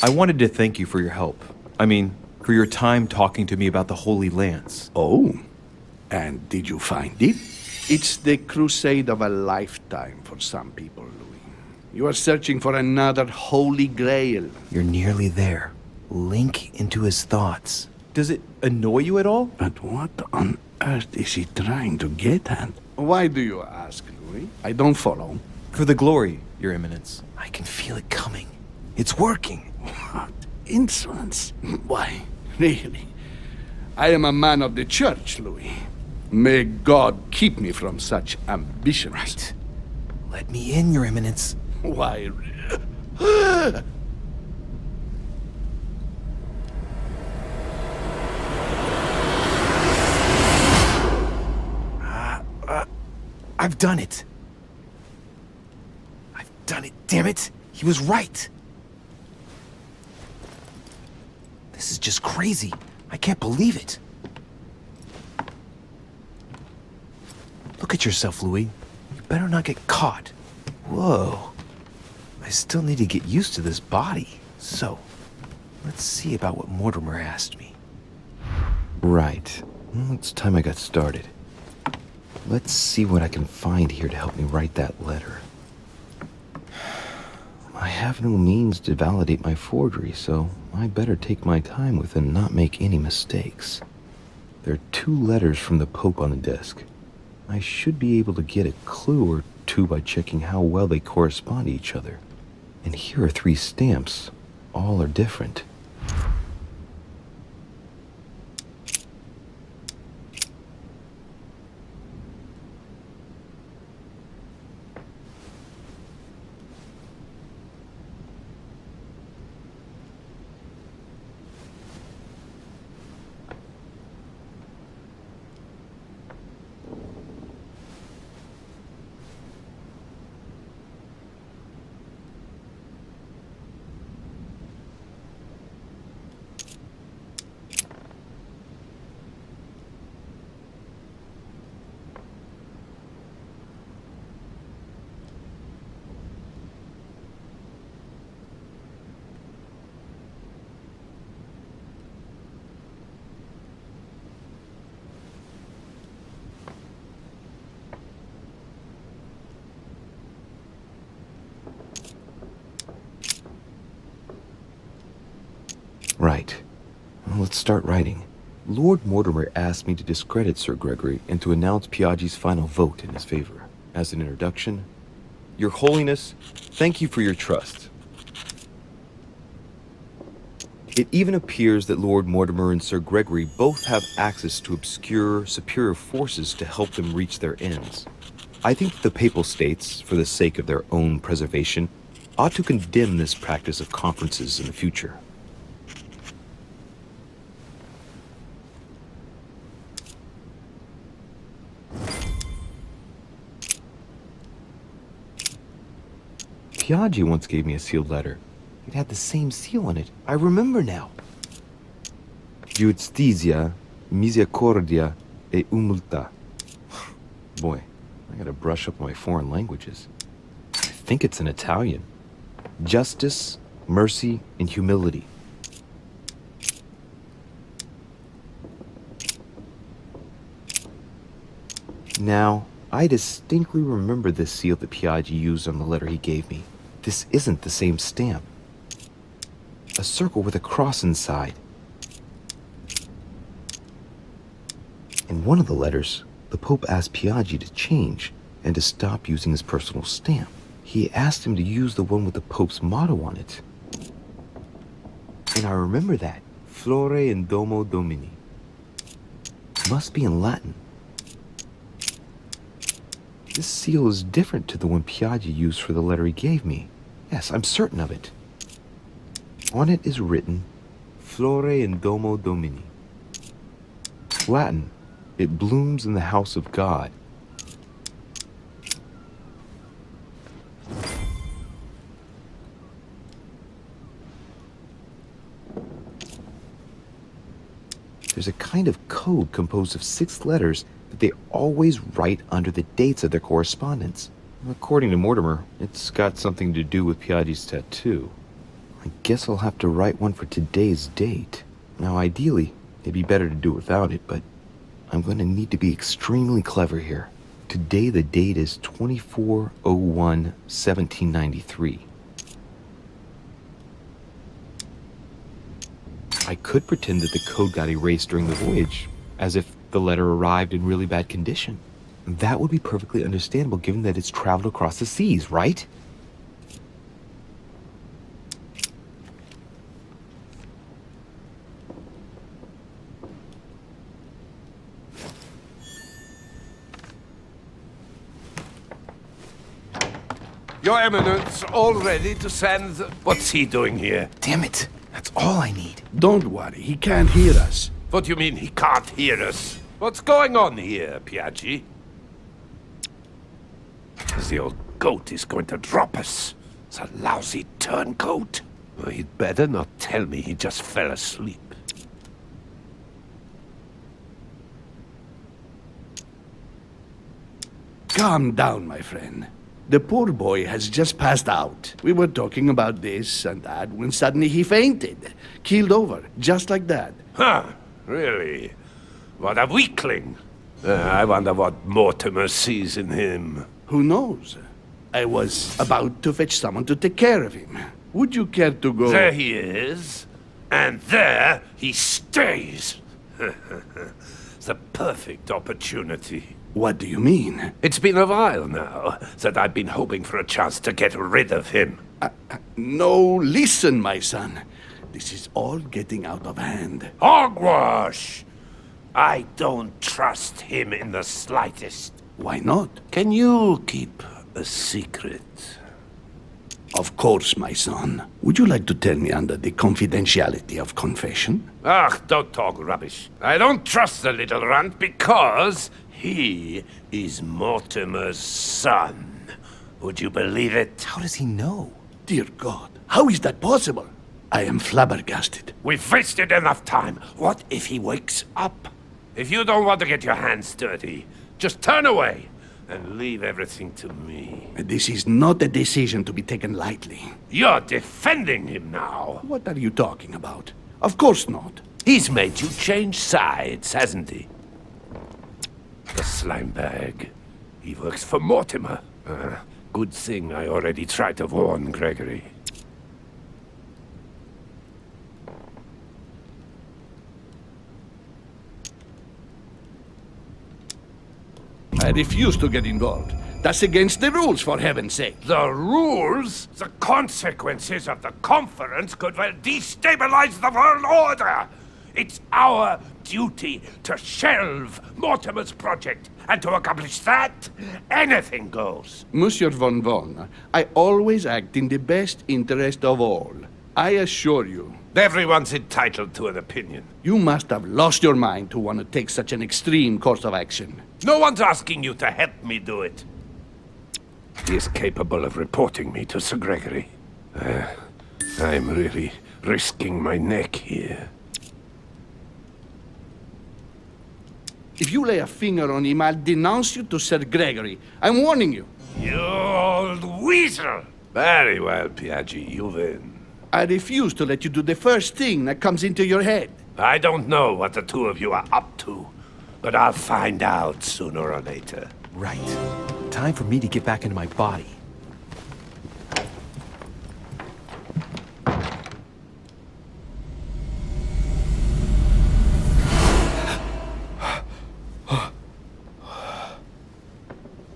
I wanted to thank you for your help. I mean, for your time talking to me about the Holy Lance. Oh, and did you find it? It's the crusade of a lifetime for some people, Louis. You are searching for another holy grail. You're nearly there. Link into his thoughts. Does it annoy you at all? But what on earth is he trying to get at? Why do you ask, Louis? I don't follow. For the glory, Your Eminence. I can feel it coming. It's working. What insolence! Why, really? I am a man of the church, Louis. May God keep me from such ambitions. Right. Let me in, Your Eminence. Why? I've done it. I've done it, damn it. He was right. This is just crazy. I can't believe it. Look at yourself, Louis. You better not get caught. Whoa. I still need to get used to this body. So, let's see about what Mortimer asked me. Right. Well, it's time I got started. Let's see what I can find here to help me write that letter. I have no means to validate my forgery, so I better take my time with it and not make any mistakes. There are 2 letters from the Pope on the desk. I should be able to get a clue or 2 by checking how well they correspond to each other. And here are 3 stamps. All are different. Right. Well, let's start writing. Lord Mortimer asked me to discredit Sir Gregory and to announce Piaggi's final vote in his favor. As an introduction, Your Holiness, thank you for your trust. It even appears that Lord Mortimer and Sir Gregory both have access to obscure, superior forces to help them reach their ends. I think the Papal States, for the sake of their own preservation, ought to condemn this practice of conferences in the future. Piaggi once gave me a sealed letter. It had the same seal on it. I remember now. Giustizia, misericordia e humiltà. Boy, I gotta brush up my foreign languages. I think it's in Italian. Justice, mercy, and humility. Now, I distinctly remember this seal that Piaggi used on the letter he gave me. This isn't the same stamp. A circle with a cross inside. In one of the letters, the Pope asked Piaggi to change and to stop using his personal stamp. He asked him to use the one with the Pope's motto on it. And I remember that. Flore in Domo Domini. Must be in Latin. This seal is different to the one Piaggi used for the letter he gave me. Yes, I'm certain of it. On it is written, Flore in Domo Domini. Latin, it blooms in the house of God. There's a kind of code composed of 6 letters that they always write under the dates of their correspondence. According to Mortimer, it's got something to do with Piaggi's tattoo. I guess I'll have to write one for today's date. Now, ideally, it'd be better to do without it, but I'm going to need to be extremely clever here. Today, the date is 24/01/1793. I could pretend that the code got erased during the voyage, as if the letter arrived in really bad condition. That would be perfectly understandable given that it's traveled across the seas, right? Your Eminence, all ready to send... What's he doing here? Damn it. That's all I need. Don't worry, he can't hear us. What do you mean he can't hear us? What's going on here, Piaggi? The old goat is going to drop us. It's a lousy turncoat. Well, he'd better not tell me he just fell asleep. Calm down, my friend. The poor boy has just passed out. We were talking about this and that when suddenly he fainted. Keeled over, just like that. Huh, really? What a weakling. I wonder what Mortimer sees in him. Who knows? I was about to fetch someone to take care of him. Would you care to go? There he is. And there he stays. It's a perfect opportunity. What do you mean? It's been a while now that I've been hoping for a chance to get rid of him. No, listen, my son. This is all getting out of hand. Hogwash! I don't trust him in the slightest. Why not? Can you keep a secret? Of course, my son. Would you like to tell me under the confidentiality of confession? Ach, don't talk rubbish. I don't trust the little runt because he is Mortimer's son. Would you believe it? How does he know? Dear God, how is that possible? I am flabbergasted. We've wasted enough time. What if he wakes up? If you don't want to get your hands dirty, just turn away and leave everything to me. This is not a decision to be taken lightly. You're defending him now. What are you talking about? Of course not. He's made you change sides, hasn't he? The slime bag. He works for Mortimer. Good thing I already tried to warn Gregory. I refuse to get involved. That's against the rules, for heaven's sake. The rules? The consequences of the conference could well destabilize the world order. It's our duty to shelve Mortimer's project, and to accomplish that, anything goes. Monsieur von Von, I always act in the best interest of all. I assure you. Everyone's entitled to an opinion. You must have lost your mind to want to take such an extreme course of action. No one's asking you to help me do it. He is capable of reporting me to Sir Gregory. I'm really risking my neck here. If you lay a finger on him, I'll denounce you to Sir Gregory. I'm warning you. You old weasel! Very well, Piaggi, you win. I refuse to let you do the first thing that comes into your head. I don't know what the two of you are up to, but I'll find out sooner or later. Right. Time for me to get back into my body.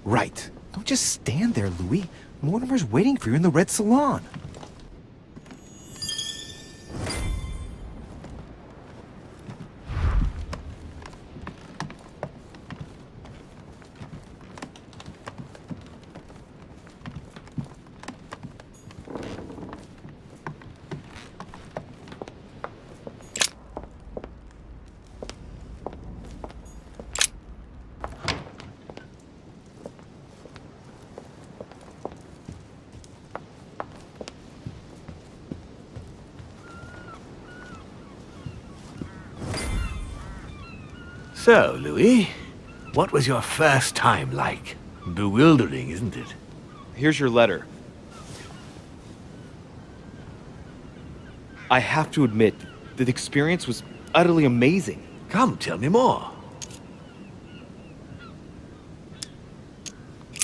Right. Don't just stand there, Louis. Mortimer's waiting for you in the Red Salon. So, Louis, what was your first time like? Bewildering, isn't it? Here's your letter. I have to admit that the experience was utterly amazing. Come, tell me more.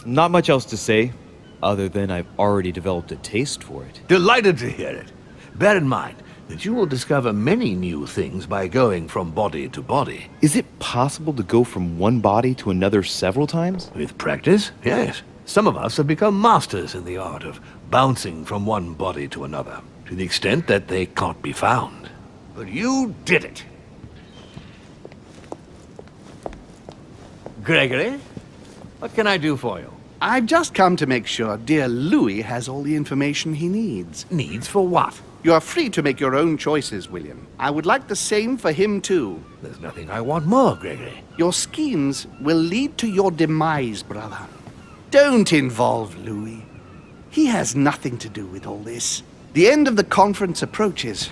Not much else to say, other than I've already developed a taste for it. Delighted to hear it. Bear in mind that you will discover many new things by going from body to body. Is it possible to go from one body to another several times? With practice, yes. Some of us have become masters in the art of bouncing from one body to another, to the extent that they can't be found. But you did it. Gregory, what can I do for you? I've just come to make sure dear Louis has all the information he needs. Needs for what? You are free to make your own choices, William. I would like the same for him, too. There's nothing I want more, Gregory. Your schemes will lead to your demise, brother. Don't involve Louis. He has nothing to do with all this. The end of the conference approaches,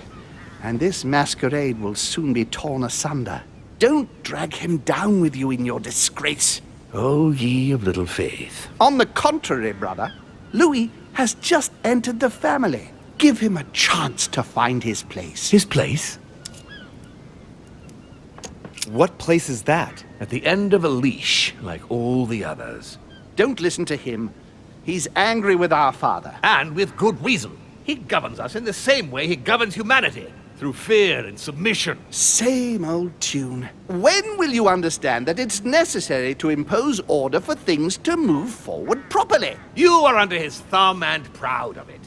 and this masquerade will soon be torn asunder. Don't drag him down with you in your disgrace. Oh, ye of little faith. On the contrary, brother, Louis has just entered the family. Give him a chance to find his place. His place? What place is that? At the end of a leash, like all the others. Don't listen to him. He's angry with our father. And with good reason. He governs us in the same way he governs humanity. Through fear and submission. Same old tune. When will you understand that it's necessary to impose order for things to move forward properly? You are under his thumb and proud of it.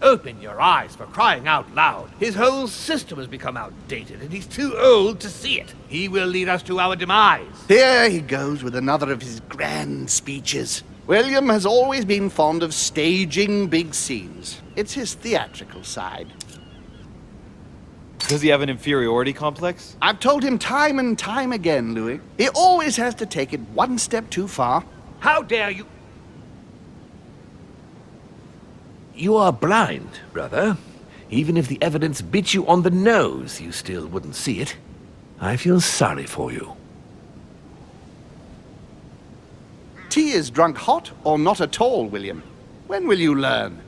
Open your eyes, for crying out loud. His whole system has become outdated, and he's too old to see it. He will lead us to our demise. Here he goes with another of his grand speeches. William has always been fond of staging big scenes. It's his theatrical side. Does he have an inferiority complex? I've told him time and time again, Louis. He always has to take it one step too far. How dare you? You are blind, brother. Even if the evidence bit you on the nose, you still wouldn't see it. I feel sorry for you. Tea is drunk hot or not at all, William. When will you learn?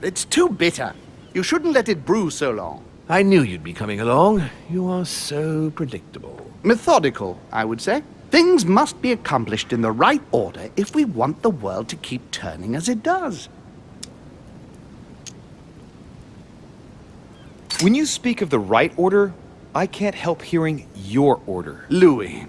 It's too bitter. You shouldn't let it brew so long. I knew you'd be coming along. You are so predictable. Methodical, I would say. Things must be accomplished in the right order if we want the world to keep turning as it does. When you speak of the right order, I can't help hearing your order. Louis,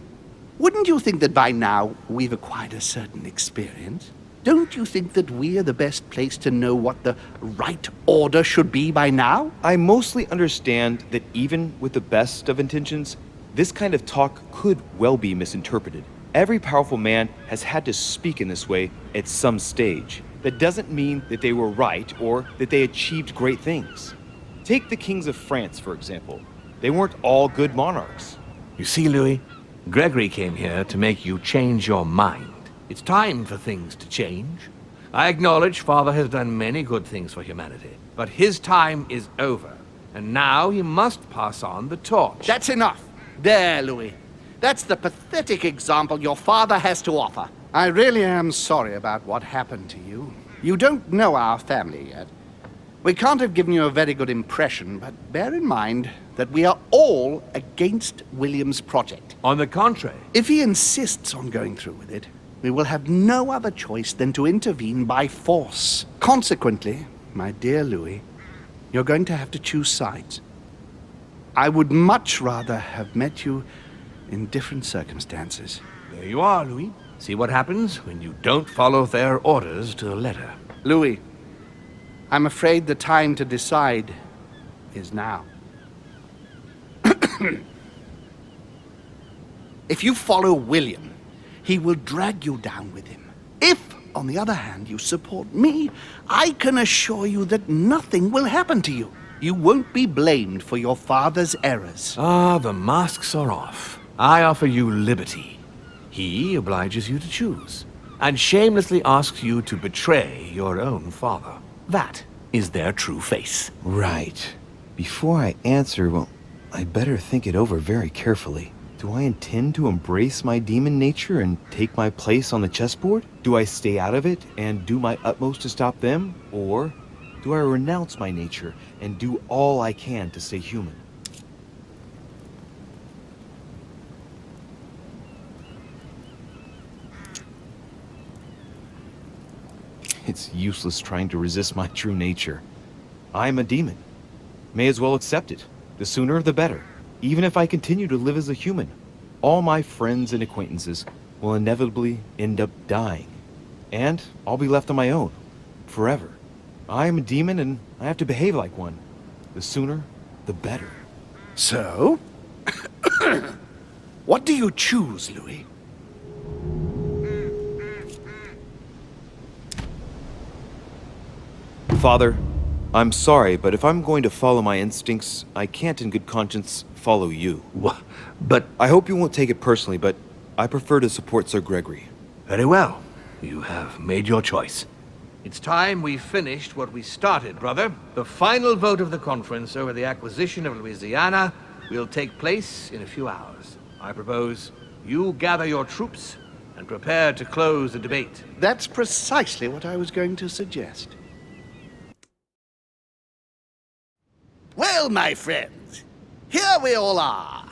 wouldn't you think that by now we've acquired a certain experience? Don't you think that we are the best place to know what the right order should be by now? I mostly understand that even with the best of intentions, this kind of talk could well be misinterpreted. Every powerful man has had to speak in this way at some stage. That doesn't mean that they were right or that they achieved great things. Take the kings of France, for example. They weren't all good monarchs. You see, Louis, Gregory came here to make you change your mind. It's time for things to change. I acknowledge Father has done many good things for humanity, but his time is over, and now he must pass on the torch. That's enough. There, Louis. That's the pathetic example your father has to offer. I really am sorry about what happened to you. You don't know our family yet. We can't have given you a very good impression, but bear in mind that we are all against William's project. On the contrary, If he insists on going through with it, we will have no other choice than to intervene by force. Consequently, my dear Louis, you're going to have to choose sides. I would much rather have met you in different circumstances. there you are, Louis. See what happens when you don't follow their orders to the letter. Louis, I'm afraid the time to decide is now. If you follow William, he will drag you down with him. If, on the other hand, you support me, I can assure you that nothing will happen to you. You won't be blamed for your father's errors. Ah, the masks are off. I offer you liberty. He obliges you to choose, and shamelessly asks you to betray your own father. That is their true face. Right. Before I answer, well, I'd better think it over very carefully. Do I intend to embrace my demon nature and take my place on the chessboard? Do I stay out of it and do my utmost to stop them? Or do I renounce my nature and do all I can to stay human? It's useless trying to resist my true nature. I'm a demon. May as well accept it. The sooner the better. Even if I continue to live as a human, all my friends and acquaintances will inevitably end up dying. And I'll be left on my own, forever. I am a demon and I have to behave like one. The sooner, the better. So? What do you choose, Louis? Father, I'm sorry, but if I'm going to follow my instincts, I can't in good conscience follow you. But I hope you won't take it personally, but I prefer to support Sir Gregory. very well. You have made your choice. It's time we finished what we started, brother. The final vote of the conference over the acquisition of Louisiana will take place in a few hours. I propose you gather your troops and prepare to close the debate. That's precisely what I was going to suggest. Well, my friends, here we all are.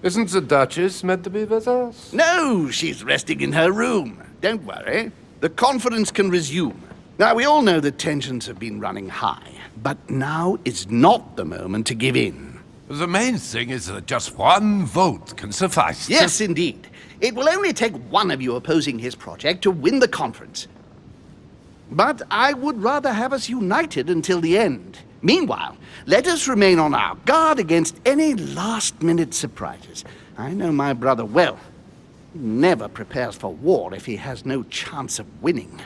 Isn't the Duchess meant to be with us? No, she's resting in her room. Don't worry. The conference can resume. Now, we all know that tensions have been running high, but now is not the moment to give in. The main thing is that just one vote can suffice. Yes, indeed. It will only take one of you opposing his project to win the conference. But I would rather have us united until the end. Meanwhile, let us remain on our guard against any last-minute surprises. I know my brother well. He never prepares for war if he has no chance of winning.